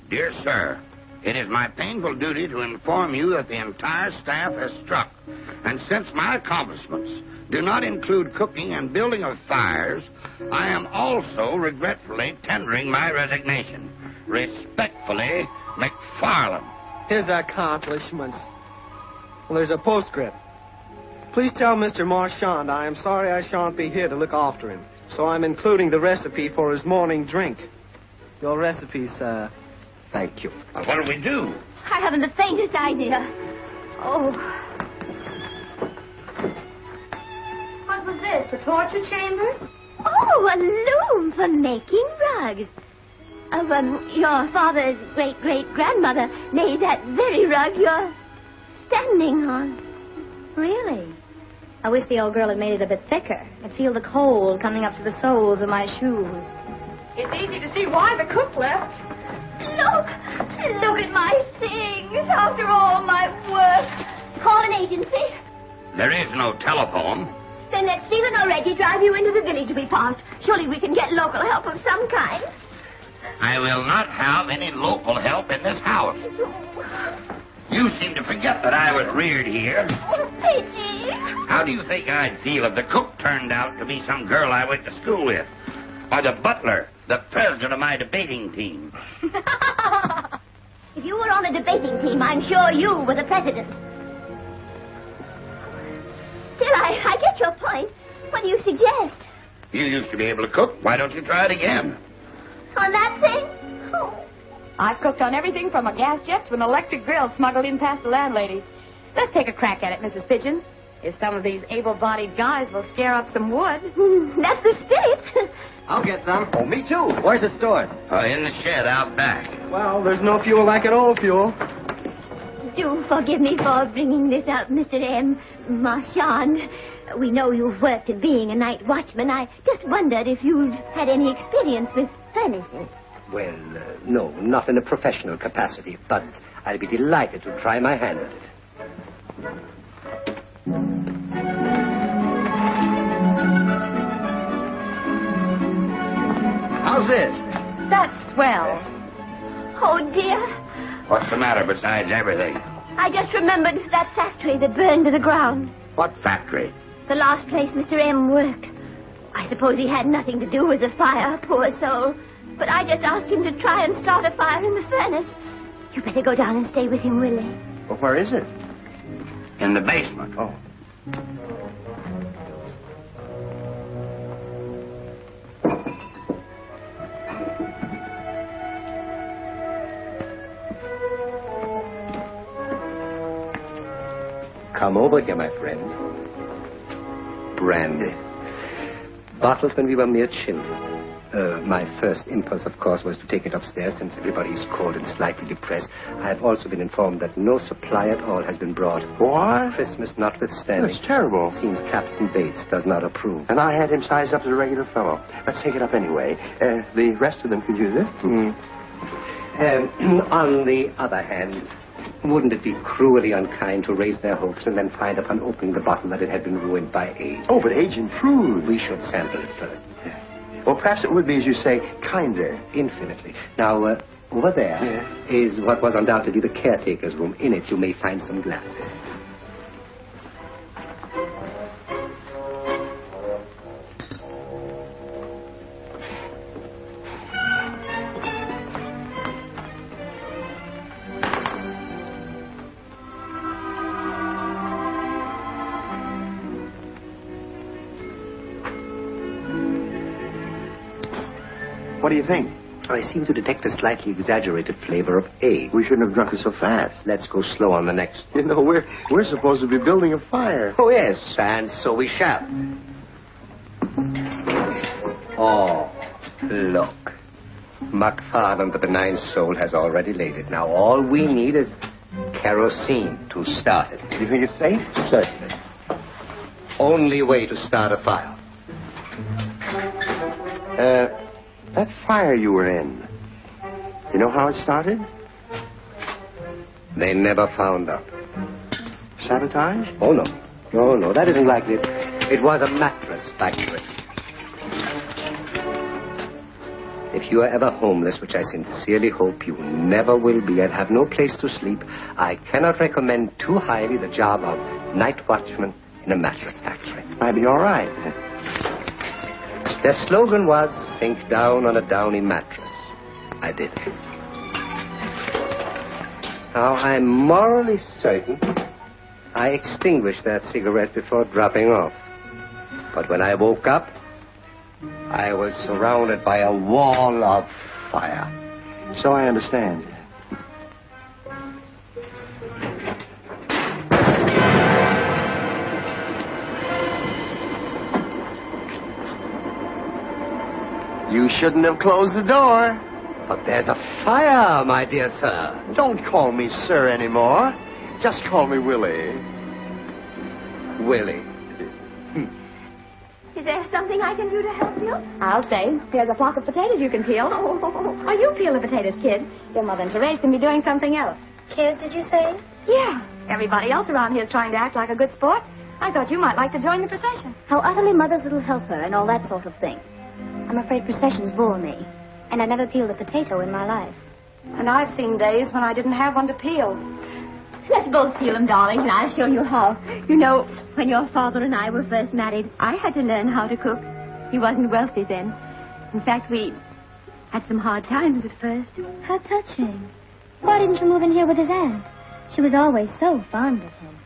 Dear sir, it is my painful duty to inform you that the entire staff has struck. And since my accomplishments do not include cooking and building of fires, I am also regretfully tendering my resignation. Respectfully, McFarland. His accomplishments. Well, there's a postscript. Please tell Mr. Marchand I am sorry I shan't be here to look after him. So I'm including the recipe for his morning drink. Your recipe, sir. Thank you. What do we do? I haven't the faintest idea. Oh. What was this, the torture chamber? Oh, a loom for making rugs. Your father's great-great-grandmother made that very rug you're standing on. Really? I wish the old girl had made it a bit thicker. I'd feel the cold coming up to the soles of my shoes. It's easy to see why the cook left. Look at my things. After all my work. Call an agency. There is no telephone. Then let Stephen or Reggie drive you into the village we passed. Surely we can get local help of some kind. I will not have any local help in this house. You seem to forget that I was reared here. Oh, Pidgey. How do you think I'd feel if the cook turned out to be some girl I went to school with? Or the butler, the president of my debating team? If you were on a debating team, I'm sure you were the president. Still, I get your point. What do you suggest? You used to be able to cook. Why don't you try it again? On that thing? Oh. I've cooked on everything from a gas jet to an electric grill smuggled in past the landlady. Let's take a crack at it, Mrs. Pigeon. If some of these able-bodied guys will scare up some wood. That's the spirit. I'll get some. Oh, me too. Where's it stored? In the shed out back. Well, there's no fuel like an old fuel. Do forgive me for bringing this up, Mr. M. Marchand. We know you've worked at being a night watchman. I just wondered if you'd had any experience with furnaces. Well, no, not in a professional capacity, but I'll be delighted to try my hand at it. How's this? That's swell. Oh, dear. What's the matter besides everything? I just remembered that factory that burned to the ground. What factory? The last place Mr. M worked. I suppose he had nothing to do with the fire, poor soul. But I just asked him to try and start a fire in the furnace. You better go down and stay with him, Willie. Well, where is it? In the basement. Oh. Come over here, my friend. Brandy. Bottled when we were mere children. My first impulse, of course, was to take it upstairs since everybody is cold and slightly depressed. I have also been informed that no supply at all has been brought. What? Christmas notwithstanding. That's terrible. Seems Captain Bates does not approve. And I had him sized up as a regular fellow. Let's take it up anyway. The rest of them could use it. On the other hand, wouldn't it be cruelly unkind to raise their hopes and then find upon opening the bottle that it had been ruined by age? Oh, but age improved. We should sample it first. Well, perhaps it would be, as you say, kinder. Infinitely. Now, over there is what was undoubtedly the caretaker's room. In it, you may find some glasses. What do you think? I seem to detect a slightly exaggerated flavor of age. We shouldn't have drunk it so fast. Let's go slow on the next. You know, we're supposed to be building a fire. Oh, yes, and so we shall. Oh, look. MacFarlane, the benign soul, has already laid it. Now, all we need is kerosene to start it. Do you think it's safe? Certainly. Only way to start a fire. That fire you were in, you know how it started? They never found out. Sabotage? Oh, no. No, that isn't likely. It was a mattress factory. If you are ever homeless, which I sincerely hope you never will be, and have no place to sleep, I cannot recommend too highly the job of night watchman in a mattress factory. I'd be all right. Their slogan was, sink down on a downy mattress. I did. Now, I'm morally certain I extinguished that cigarette before dropping off. But when I woke up, I was surrounded by a wall of fire. So I understand. You shouldn't have closed the door. But there's a fire, my dear sir. Don't call me sir anymore. Just call me Willie. Willie. Is there something I can do to help you? I'll say. There's a flock of potatoes you can peel. Oh, you peel the potatoes, kid. Your mother and Therese can be doing something else. Kid, did you say? Yeah. Everybody else around here is trying to act like a good sport. I thought you might like to join the procession. How utterly mother's little helper and all that sort of thing. I'm afraid processions bore me. And I never peeled a potato in my life. And I've seen days when I didn't have one to peel. Let's both peel them, darling, and I'll show you how. You know, when your father and I were first married, I had to learn how to cook. He wasn't wealthy then. In fact, we had some hard times at first. How touching. Why didn't you move in here with his aunt? She was always so fond of him.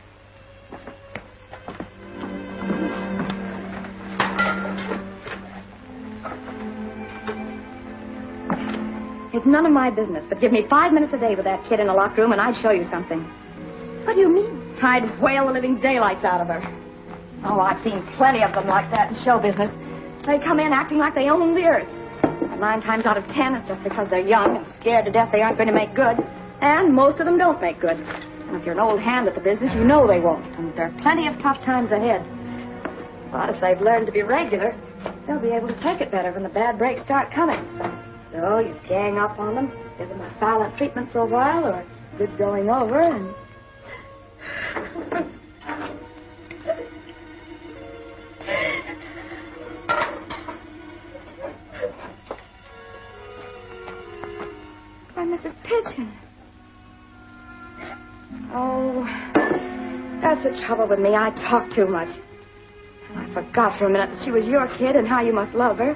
It's none of my business, but give me 5 minutes a day with that kid in a locked room and I'd show you something. What do you mean? I'd whale the living daylights out of her. Oh, I've seen plenty of them like that in show business. They come in acting like they own the earth. And 9 times out of 10, it's just because they're young and scared to death they aren't going to make good. And most of them don't make good. And if you're an old hand at the business, you know they won't. And there are plenty of tough times ahead. But if they've learned to be regular, they'll be able to take it better when the bad breaks start coming. So you gang up on them, give them a silent treatment for a while, or good going over, and... Why, Mrs. Pigeon. Oh, that's the trouble with me. I talk too much. I forgot for a minute that she was your kid and how you must love her.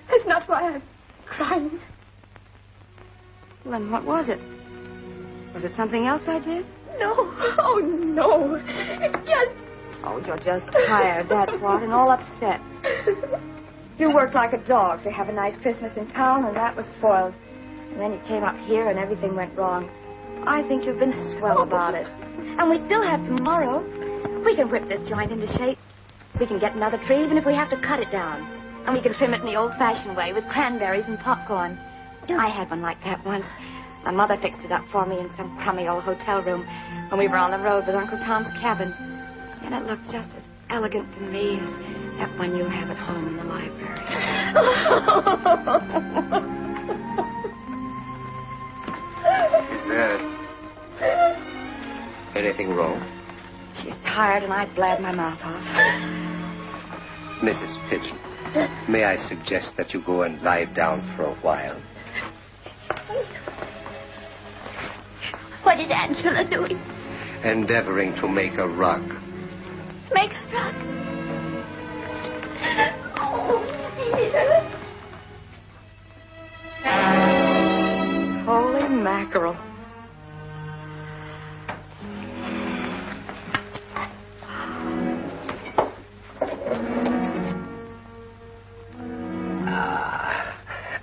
That's not why I'm crying. Well, then what was it? Was it something else I did? No. Oh, no. It's just... Oh, you're just tired, that's what, and all upset. You worked like a dog to have a nice Christmas in town, and that was spoiled. And then you came up here and everything went wrong. I think you've been swell about it. And we still have tomorrow. We can whip this joint into shape. We can get another tree even if we have to cut it down. And we can trim it in the old-fashioned way with cranberries and popcorn. I had one like that once. My mother fixed it up for me in some crummy old hotel room when we were on the road with Uncle Tom's cabin. And it looked just as elegant to me as that one you have at home in the library. Is there anything wrong? She's tired, and I'd blab my mouth off. Mrs. Pigeon, may I suggest that you go and lie down for a while? What is Angela doing? Endeavoring to make a rug. Make a rug. Oh, dear. Holy mackerel.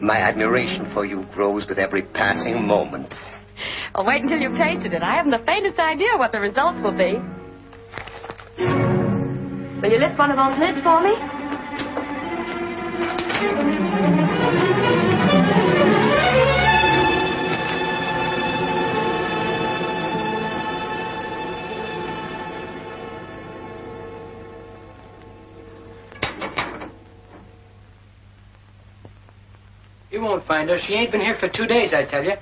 My admiration for you grows with every passing moment. I'll wait until you've tasted it. I haven't the faintest idea what the results will be. Will you lift one of those lids for me? You won't find her. She ain't been here for 2 days, I tell you.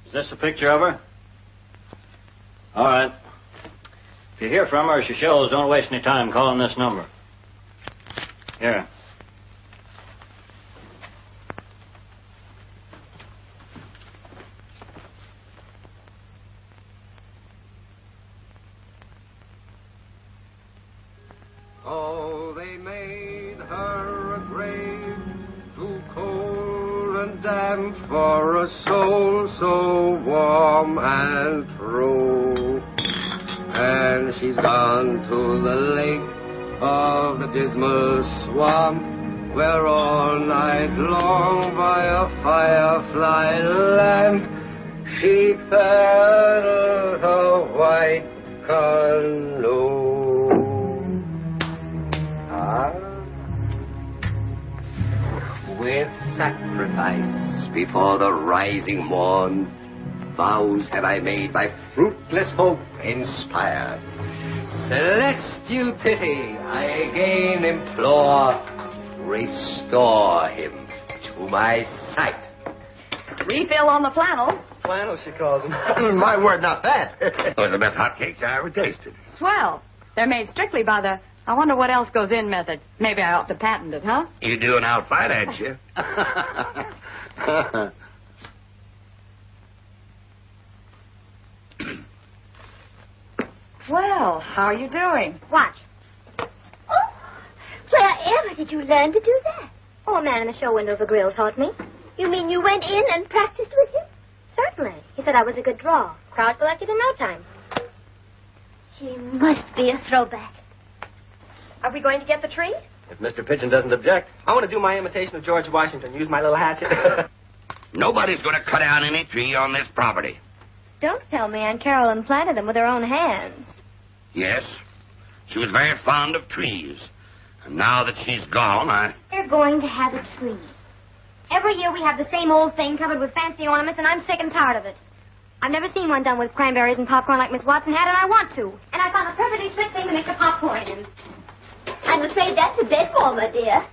Is this a picture of her? All right. If you hear from her or she shows, don't waste any time calling this number. Here. Oh, they made her a grave too cold and damp for a soul so warm and true. And she's gone to the lake of the dismal swamp, where all night long by a firefly lamp she paddled her white canoe. With sacrifice before the rising morn, vows have I made by fruitless hope inspired. Celestial pity I again implore, restore him to my sight. Refill on the flannel. Flannel, she calls them. My word, not that. Those are the best hotcakes I ever tasted. Swell. They're made strictly by the I wonder what else goes in method. Maybe I ought to patent it, huh? You do and I'll finance you. Well, how are you doing? Watch. Oh, wherever did you learn to do that? Oh, a man in the show window of a grill taught me. You mean you went in and practiced with him? Certainly. He said I was a good draw. Crowd collected in no time. She must be a throwback. Are we going to get the tree? If Mr. Pigeon doesn't object. I want to do my imitation of George Washington. Use my little hatchet. Nobody's going to cut down any tree on this property. Don't tell me Aunt Carolyn planted them with her own hands. Yes, she was very fond of trees. And now that she's gone, We're going to have a tree. Every year we have the same old thing covered with fancy ornaments, and I'm sick and tired of it. I've never seen one done with cranberries and popcorn like Miss Watson had, and I want to. And I found a perfectly slick thing to mix the popcorn in. I'm afraid that's a bed warmer, dear.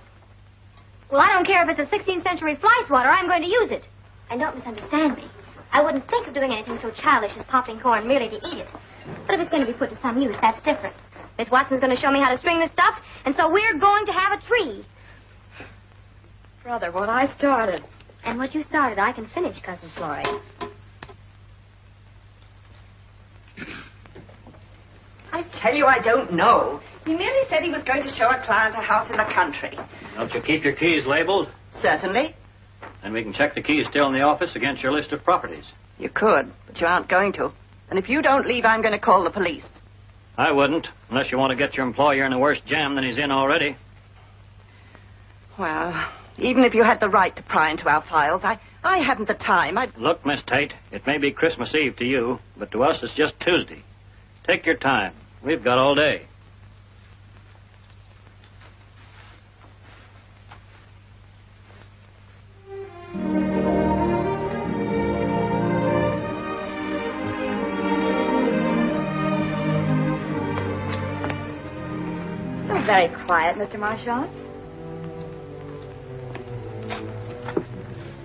Well, I don't care if it's a 16th century fly swatter. I'm going to use it. And don't misunderstand me. I wouldn't think of doing anything so childish as popping corn merely to eat it. But if it's going to be put to some use, that's different. Miss Watson's going to show me how to string this stuff, and so we're going to have a tree. Brother, what I started. And what you started, I can finish, Cousin Florrie. tell you I don't know. He merely said he was going to show a client a house in the country. Don't you keep your keys labeled? Certainly. And we can check the keys still in the office against your list of properties. You could, but you aren't going to. And if you don't leave, I'm going to call the police. I wouldn't, unless you want to get your employer in a worse jam than he's in already. Well, even if you had the right to pry into our files, I haven't the time. Look, Miss Tate, it may be Christmas Eve to you, but to us it's just Tuesday. Take your time. We've got all day. You're very quiet, Mr. Marchand.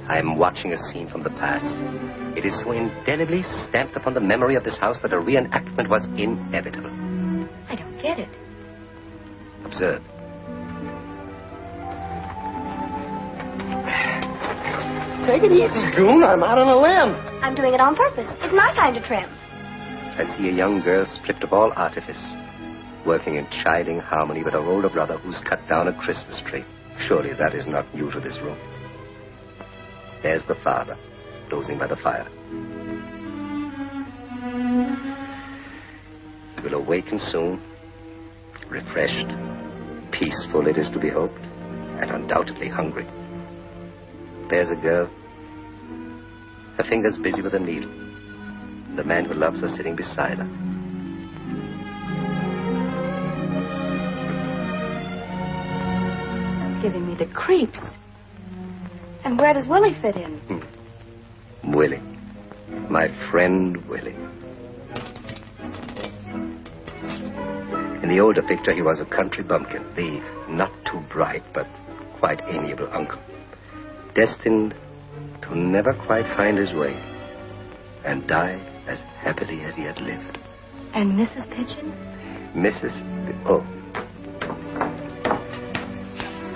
I am watching a scene from the past. It is so indelibly stamped upon the memory of this house that a reenactment was inevitable. I don't get it. Observe. Take it easy, Goon. I'm out on a limb. I'm doing it on purpose. It's my time to trim. I see a young girl stripped of all artifice, working in chiding harmony with her older brother who's cut down a Christmas tree. Surely that is not new to this room. There's the father, dozing by the fire. He will awaken soon, refreshed, peaceful, it is to be hoped, and undoubtedly hungry. There's a girl, her fingers busy with a needle. The man who loves her sitting beside her. That's giving me the creeps. And where does Willie fit in? Willie. My friend Willie. In the older picture, he was a country bumpkin, the not too bright but quite amiable uncle, destined to never quite find his way and die as happily as he had lived. And Mrs. Pigeon? Oh.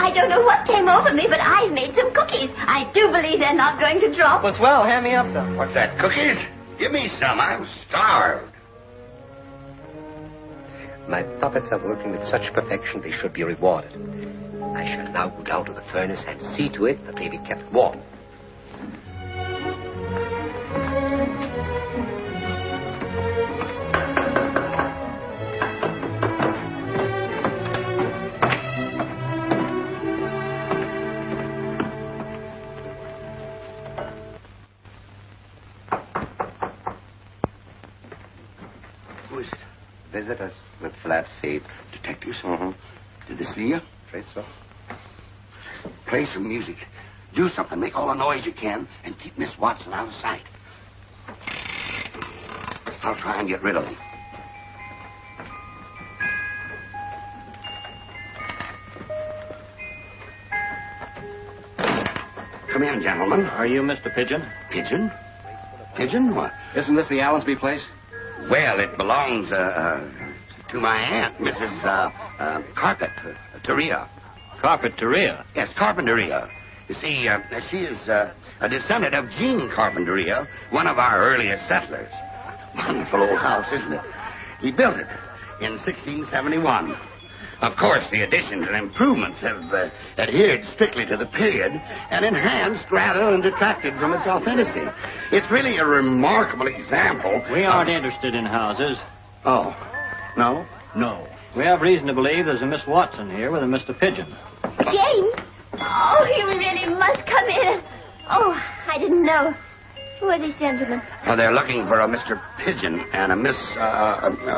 I don't know what came over me, but I made some cookies. I do believe they're not going to drop. Well, swell, hand me up some. What's that, cookies? Give me some. I'm starved. My puppets are working with such perfection they should be rewarded. I shall now go down to the furnace and see to it that they be kept warm. Visitors with flat feet. Detectives? Did they see you? Afraid so. Play some music. Do something. Make all the noise you can and keep Miss Watson out of sight. I'll try and get rid of them. Come in, gentlemen. Are you Mr. Pigeon? Pigeon? Pigeon? What? Isn't this the Allensby place? Well, it belongs to my aunt, Mrs. Carpentaria. Carpentaria? Yes, Carpentaria. You see, she is a descendant of Gene Carpentaria, one of our earliest settlers. Wonderful old house, isn't it? He built it in 1671. Of course, the additions and improvements have adhered strictly to the period and enhanced rather than detracted from its authenticity. It's really a remarkable example. We aren't interested in houses. Oh, no? No. We have reason to believe there's a Miss Watson here with a Mr. Pigeon. James! Oh, you really must come in. Oh, I didn't know. Who are these gentlemen? Well, they're looking for a Mr. Pigeon and a Miss,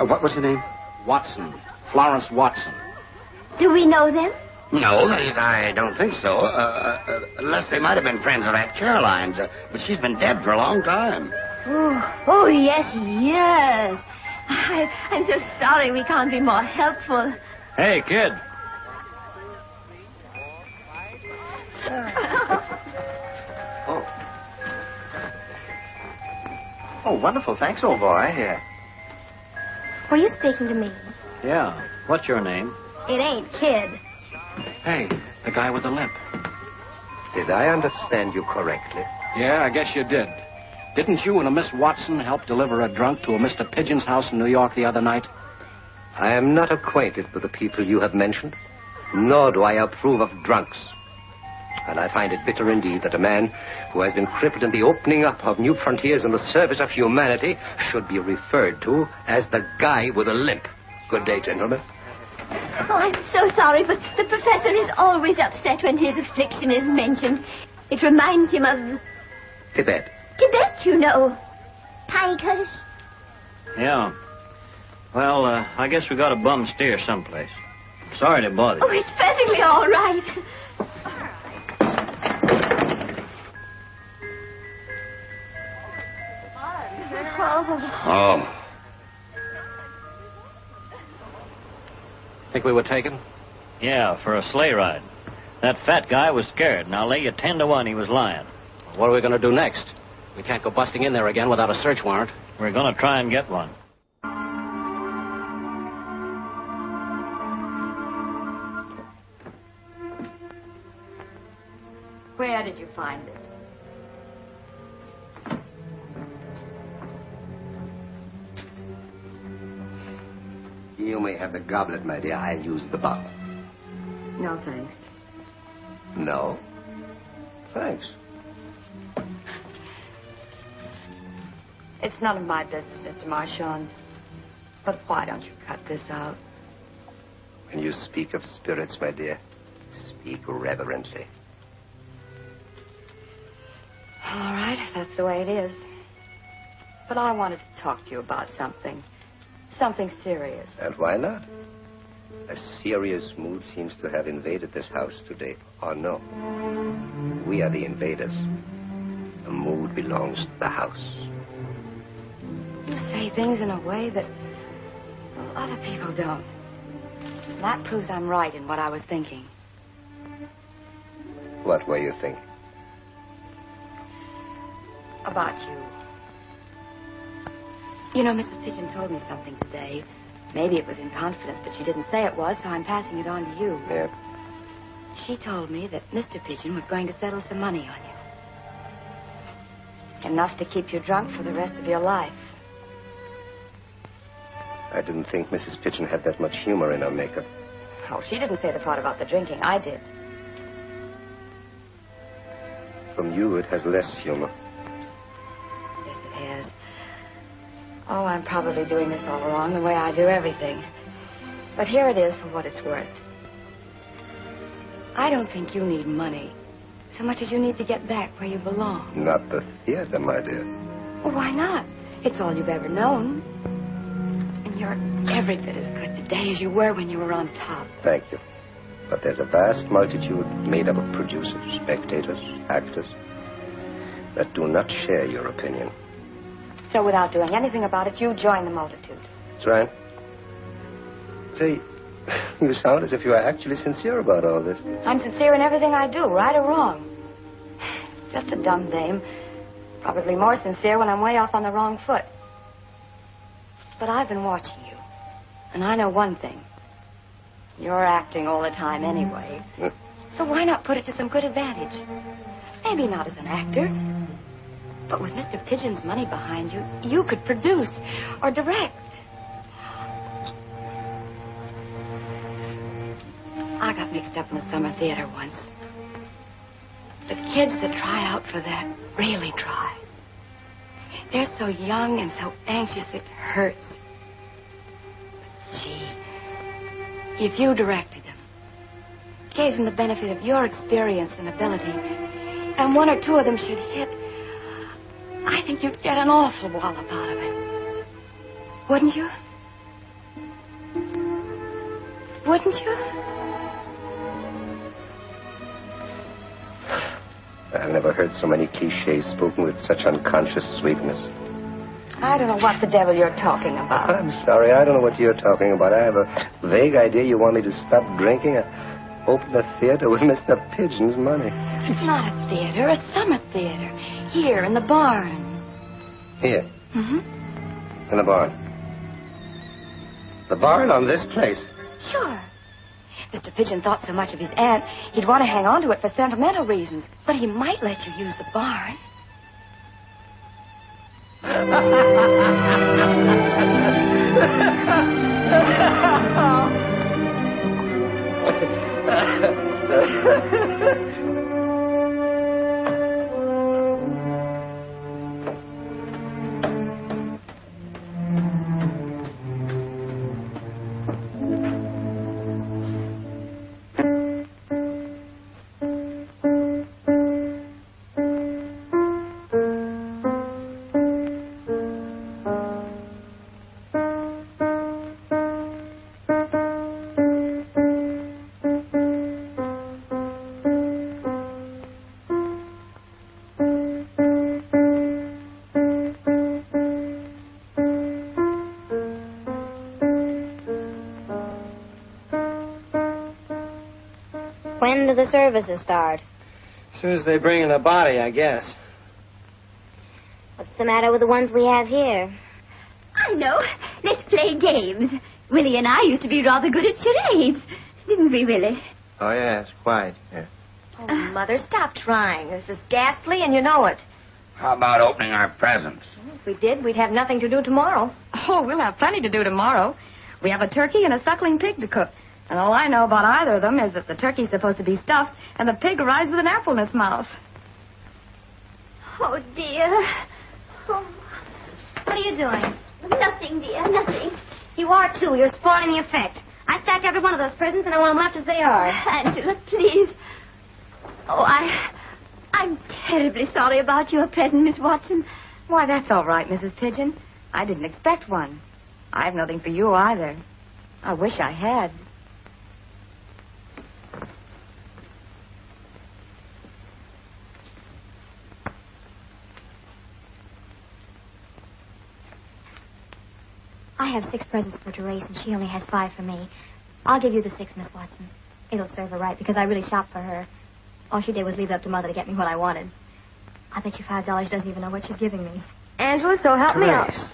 what was the name? Watson. Florence Watson. Do we know them? No, that is, I don't think so. Unless they might have been friends of Aunt Caroline's. But she's been dead for a long time. Oh, yes. I'm so sorry we can't be more helpful. Hey, kid. Oh, wonderful. Thanks, old boy. Yeah. Were you speaking to me? Yeah. What's your name? It ain't Kid. Hey, the guy with the limp. Did I understand you correctly? Yeah, I guess you did. Didn't you and a Miss Watson help deliver a drunk to a Mr. Pigeon's house in New York the other night? I am not acquainted with the people you have mentioned, nor do I approve of drunks. And I find it bitter indeed that a man who has been crippled in the opening up of new frontiers in the service of humanity should be referred to as the guy with a limp. Good day, gentlemen. Oh, I'm so sorry, but the professor is always upset when his affliction is mentioned. It reminds him of... Tibet. Tibet, you know. Tigers. Yeah. Well, I guess we got a bum steer someplace. Sorry to bother you. Oh, it's perfectly all right. Oh. Think we were taken? Yeah, for a sleigh ride. That fat guy was scared, and I'll lay you 10 to 1 he was lying. What are we going to do next? We can't go busting in there again without a search warrant. We're going to try and get one. Where did you find it? You may have the goblet, my dear. I'll use the bottle. No, thanks. No? Thanks. It's none of my business, Mr. Marchand. But why don't you cut this out? When you speak of spirits, my dear, speak reverently. All right, that's the way it is. But I wanted to talk to you about something. Something serious. And why not? A serious mood seems to have invaded this house today. Or no. We are the invaders. The mood belongs to the house. You say things in a way that other people don't. And that proves I'm right in what I was thinking. What were you thinking? About you. You know, Mrs. Pigeon told me something today. Maybe it was in confidence, but she didn't say it was, so I'm passing it on to you. Yeah? She told me that Mr. Pigeon was going to settle some money on you. Enough to keep you drunk for the rest of your life. I didn't think Mrs. Pigeon had that much humor in her makeup. Oh, she didn't say the part about the drinking. I did. From you, it has less humor. Yes, it has. Oh, I'm probably doing this all wrong, the way I do everything. But here it is for what it's worth. I don't think you need money so much as you need to get back where you belong. Not the theater, my dear. Well, why not? It's all you've ever known. And you're every bit as good today as you were when you were on top. Thank you. But there's a vast multitude made up of producers, spectators, actors, that do not share your opinion. So without doing anything about it, you join the multitude. That's right. Say, you sound as if you are actually sincere about all this. I'm sincere in everything I do, right or wrong. Just a dumb dame. Probably more sincere when I'm way off on the wrong foot. But I've been watching you. And I know one thing. You're acting all the time anyway. So why not put it to some good advantage? Maybe not as an actor. But with Mr. Pigeon's money behind you, you could produce or direct. I got mixed up in the summer theater once. The kids that try out for that really try. They're so young and so anxious it hurts. But gee, if you directed them, gave them the benefit of your experience and ability, and one or two of them should hit, I think you'd get an awful wallop out of it. Wouldn't you? Wouldn't you? I've never heard so many cliches spoken with such unconscious sweetness. I don't know what the devil you're talking about. I'm sorry, I don't know what you're talking about. I have a vague idea you want me to stop drinking and open a theater with Mr. Pigeon's money. It's not a theater, a summer theater. Here, in the barn. Here? Mm-hmm. In the barn. The barn on this place? Sure. Mr. Pigeon thought so much of his aunt, he'd want to hang on to it for sentimental reasons. But he might let you use the barn. When do the services start? As soon as they bring in the body, I guess. What's the matter with the ones we have here? I know. Let's play games. Willie and I used to be rather good at charades. Didn't we, Willie? Oh, yes, quite. Yeah. Oh, Mother, stop trying. This is ghastly, and you know it. How about opening our presents? If we did, we'd have nothing to do tomorrow. Oh, we'll have plenty to do tomorrow. We have a turkey and a suckling pig to cook. And all I know about either of them is that the turkey's supposed to be stuffed and the pig arrives with an apple in its mouth. Oh, dear. Oh. What are you doing? Nothing, dear, nothing. You are, too. You're spoiling the effect. I stacked every one of those presents, and I want them left as they are. Angela, please. Oh, I'm terribly sorry about your present, Miss Watson. Why, that's all right, Mrs. Pigeon. I didn't expect one. I have nothing for you either. I wish I had. I have 6 presents for Therese, and she only has 5 for me. I'll give you the 6, Miss Watson. It'll serve her right, because I really shopped for her. All she did was leave it up to Mother to get me what I wanted. I bet you $5 she doesn't even know what she's giving me. Angela, so help me out. Therese.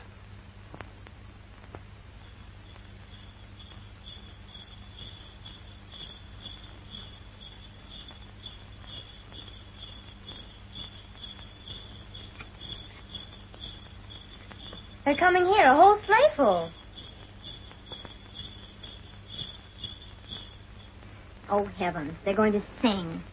They're coming here, a whole sleigh full. Oh, heavens. They're going to sing.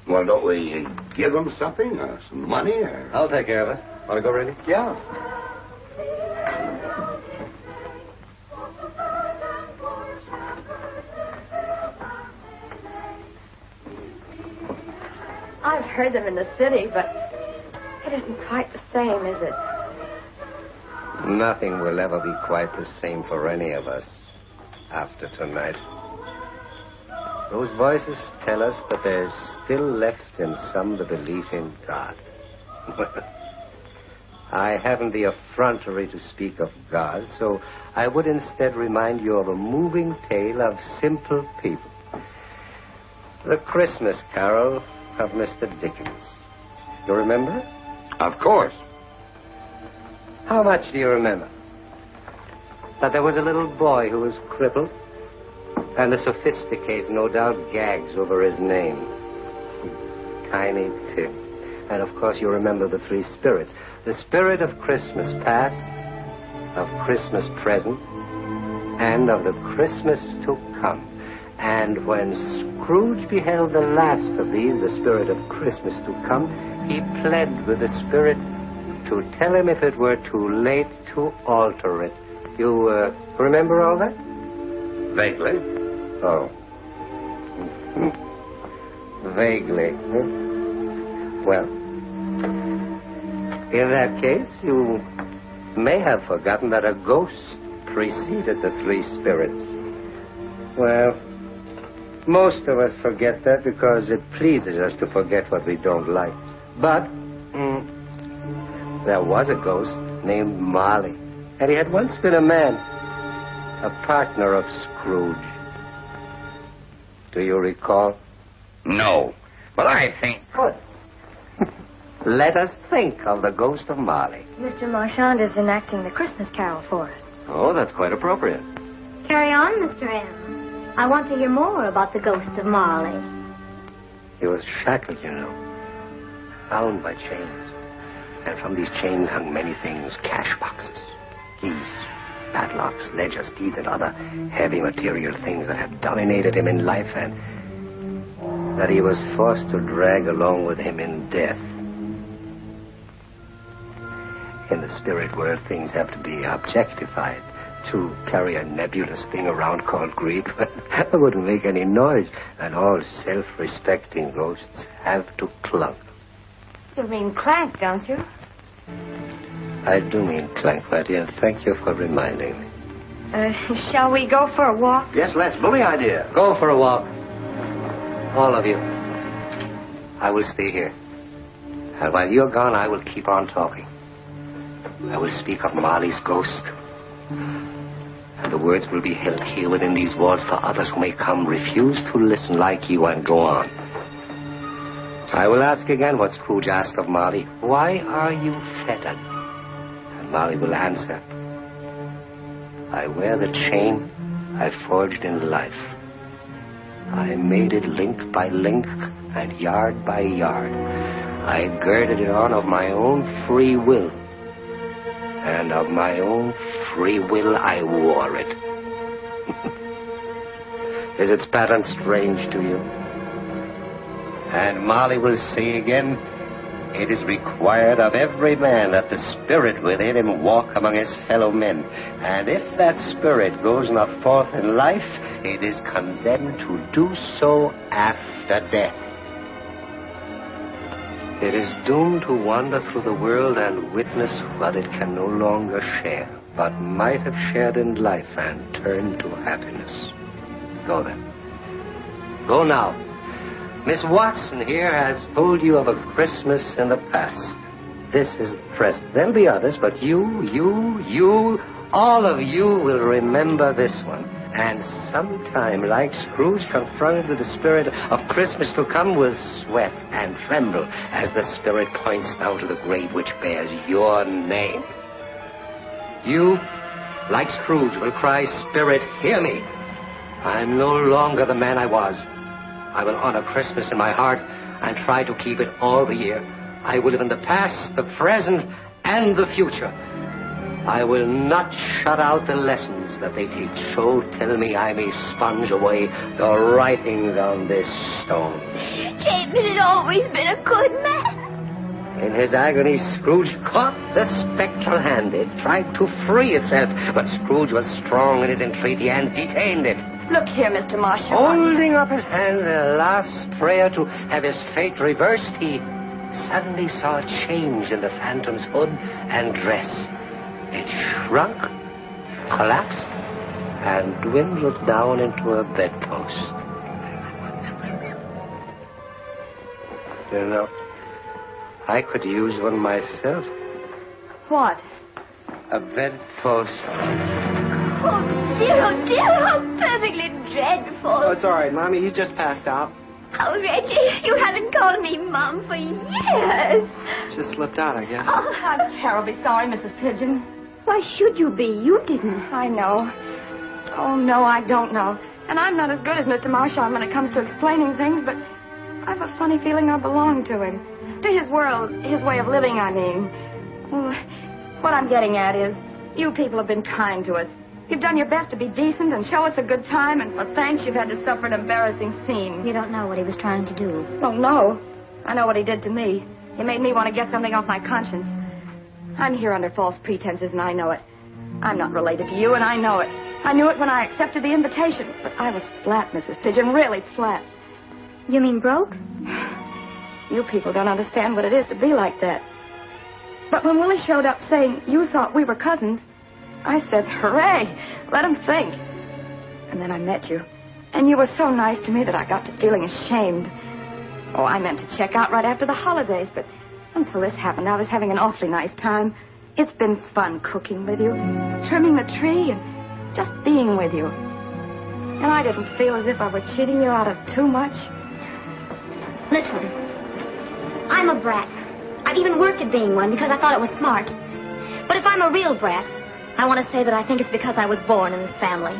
Well, don't we give them something, or some money, or... I'll take care of it. Want to go, Randy? Yeah. I've heard them in the city, but it isn't quite the same, is it? Nothing will ever be quite the same for any of us after tonight. Those voices tell us that there's still left in some the belief in God. I haven't the effrontery to speak of God, so I would instead remind you of a moving tale of simple people. The Christmas Carol of Mr. Dickens. You remember? Of course. How much do you remember? That there was a little boy who was crippled, and the sophisticated no doubt gags over his name. Tiny Tim. And of course you remember the three spirits. The spirit of Christmas past, of Christmas present, and of the Christmas to come. And when Scrooge beheld the last of these, the spirit of Christmas to come, he pled with the spirit to tell him if it were too late to alter it. You remember all that? Vaguely. Oh. Vaguely. Well, in that case, you may have forgotten that a ghost preceded the three spirits. Well, most of us forget that because it pleases us to forget what we don't like. But there was a ghost named Marley, and he had once been a man, a partner of Scrooge. Do you recall? No, but I think... Good. Let us think of the ghost of Marley. Mr. Marchand is enacting the Christmas Carol for us. Oh, that's quite appropriate. Carry on, Mr. M. I want to hear more about the ghost of Marley. He was shackled, you know, bound by chains. And from these chains hung many things, cash boxes, keys, padlocks, ledgers, deeds, and other heavy material things that had dominated him in life and that he was forced to drag along with him in death. In the spirit world, things have to be objectified. To carry a nebulous thing around called greed that wouldn't make any noise, and all self-respecting ghosts have to clunk. You mean clank, don't you? I do mean clank, my dear. Thank you for reminding me. Shall we go for a walk? Yes, let's. Bully idea. Go for a walk. All of you. I will stay here. And while you're gone, I will keep on talking. I will speak of Marley's ghost. And the words will be held here within these walls for others who may come, refuse to listen like you, and go on. I will ask again what Scrooge asked of Marley. Why are you fettered? And Marley will answer. I wear the chain I forged in life. I made it link by link and yard by yard. I girded it on of my own free will. And of my own free will I wore it. Is its pattern strange to you? And Marley will say again, it is required of every man that the spirit within him walk among his fellow men. And if that spirit goes not forth in life, it is condemned to do so after death. It is doomed to wander through the world and witness what it can no longer share, but might have shared in life and turn to happiness. Go then. Go now. Miss Watson here has told you of a Christmas in the past. This is the present. There'll be others, but you, all of you will remember this one. And sometime, like Scrooge, confronted with the spirit of Christmas to come, will sweat and tremble as the spirit points now to the grave which bears your name. You, like Scrooge, will cry, Spirit, hear me. I'm no longer the man I was. I will honor Christmas in my heart and try to keep it all the year. I will live in the past, the present, and the future. I will not shut out the lessons that they teach. So tell me I may sponge away the writings on this stone. James has always been a good man. In his agony, Scrooge caught the spectral hand. It tried to free itself, but Scrooge was strong in his entreaty and detained it. Look here, Mr. Marshall. Holding up his hand in a last prayer to have his fate reversed, he suddenly saw a change in the phantom's hood and dress. It shrunk, collapsed, and dwindled down into a bedpost. You know, I could use one myself. What? A bedpost. Oh, dear, how perfectly dreadful. Oh, it's all right, Mommy. He's just passed out. Oh, Reggie, you haven't called me Mom for years. Just slipped out, I guess. Oh, I'm terribly sorry, Mrs. Pigeon. Why should you be? You didn't. I know. Oh, no, I don't know. And I'm not as good as Mr. Marchand when it comes to explaining things, but I've a funny feeling I belong to him. To his world, his way of living, I mean. Well, what I'm getting at is, you people have been kind to us. You've done your best to be decent and show us a good time, and for thanks you've had to suffer an embarrassing scene. You don't know what he was trying to do. Oh, no. I know what he did to me. He made me want to get something off my conscience. I'm here under false pretenses, and I know it. I'm not related to you, and I know it. I knew it when I accepted the invitation, but I was flat, Mrs. Pigeon, really flat. You mean broke? You people don't understand what it is to be like that. But when Willie showed up saying you thought we were cousins, I said, hooray, let him think. And then I met you, and you were so nice to me that I got to feeling ashamed. Oh, I meant to check out right after the holidays, but until this happened, I was having an awfully nice time. It's been fun cooking with you, trimming the tree, and just being with you. And I didn't feel as if I were cheating you out of too much. Listen, I'm a brat. I've even worked at being one because I thought it was smart. But if I'm a real brat, I want to say that I think it's because I was born in this family.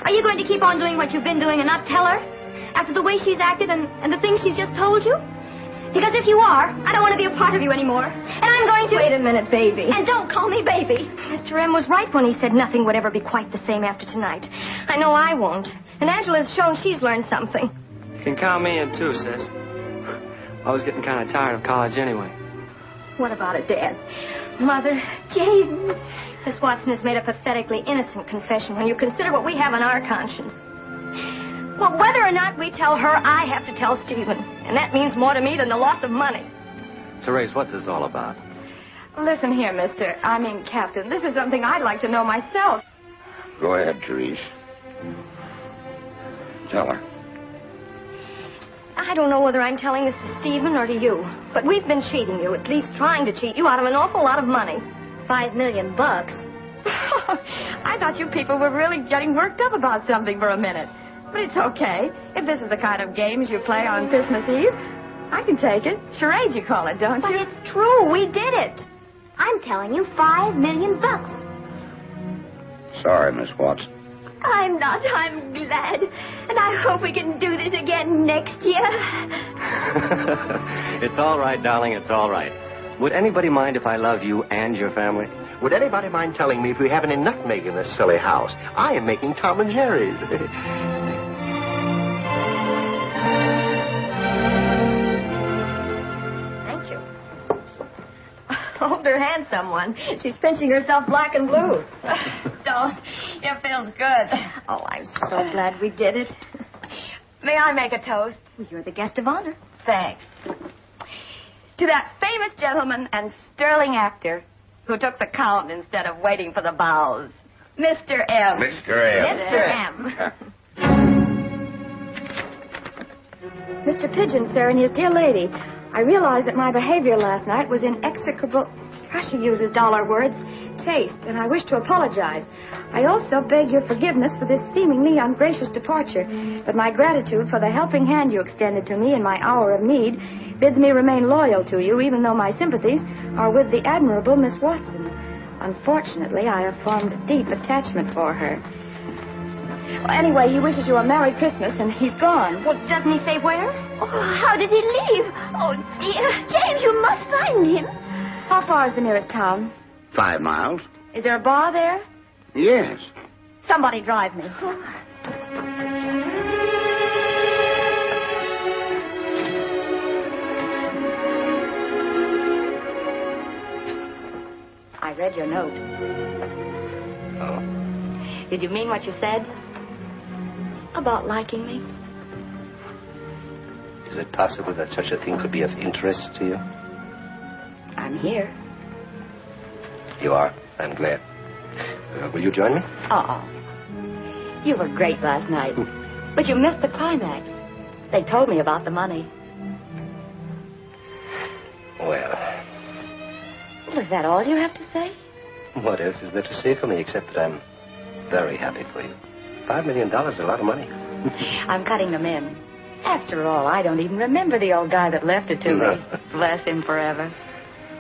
Are you going to keep on doing what you've been doing and not tell her? After the way she's acted and the things she's just told you? Because if you are, I don't want to be a part of you anymore. And I'm going to... Wait a minute, baby. And don't call me baby. Mr. M was right when he said nothing would ever be quite the same after tonight. I know I won't. And Angela's shown she's learned something. You can count me in, too, sis. I was getting kind of tired of college anyway. What about it, Dad? Mother, James. Miss Watson has made a pathetically innocent confession when you consider what we have on our conscience. Well, whether or not we tell her, I have to tell Stephen. And that means more to me than the loss of money. Therese, what's this all about? Listen here, Captain. This is something I'd like to know myself. Go ahead, Therese. Tell her. I don't know whether I'm telling this to Stephen or to you, but we've been cheating you, at least trying to cheat you out of an awful lot of money. $5 million. I thought you people were really getting worked up about something for a minute. But it's okay. If this is the kind of games you play on Christmas Eve, I can take it. Charade, you call it, don't you? But it's true. We did it. I'm telling you, $5 million. Sorry, Miss Watson. I'm not. I'm glad. And I hope we can do this again next year. It's all right, darling. It's all right. Would anybody mind if I love you and your family? Would anybody mind telling me if we have any nutmeg in this silly house? I am making Tom and Jerry's. Thank you. Hold her hand, someone. She's pinching herself black and blue. Don't. It feels good. Oh, I'm so glad we did it. May I make a toast? You're the guest of honor. Thanks. To that famous gentleman and sterling actor who took the count instead of waiting for the bows. Mr. M. Mr. M. Mr. M. Mr. Pigeon, sir, and his dear lady, I realize that my behavior last night was in execrable, gosh, he uses dollar words, taste, and I wish to apologize. I also beg your forgiveness for this seemingly ungracious departure, but my gratitude for the helping hand you extended to me in my hour of need bids me remain loyal to you, even though my sympathies are with the admirable Miss Watson. Unfortunately, I have formed a deep attachment for her. Well, anyway, he wishes you a Merry Christmas, and he's gone. Well, doesn't he say where? Oh, how did he leave? Oh, dear. James, you must find him. How far is the nearest town? 5 miles. Is there a bar there? Yes. Somebody drive me. I read your note. Oh? Did you mean what you said? About liking me? Is it possible that such a thing could be of interest to you? I'm here. You are? I'm glad. Will you join me? Uh-oh. You were great last night. But you missed the climax. They told me about the money. Well, Well, is that all you have to say? what else is there to say for me except that I'm very happy for you? $5 million is a lot of money. I'm cutting them in. After all, I don't even remember the old guy that left it to me. Bless him forever.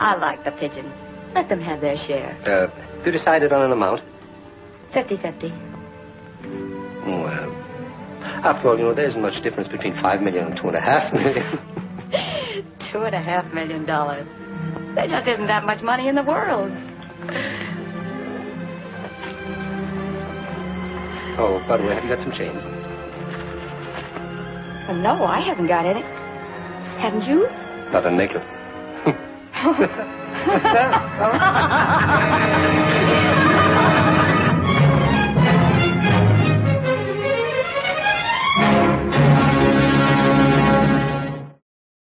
I like the pigeons. Let them have their share. Have you decided on an amount? 50-50. Well, after all, there isn't much difference between $5 million and $2.5 million. $2.5 million. There just isn't that much money in the world. Oh, by the way, have you got some change? No, I haven't got any. Haven't you? Not a nickel.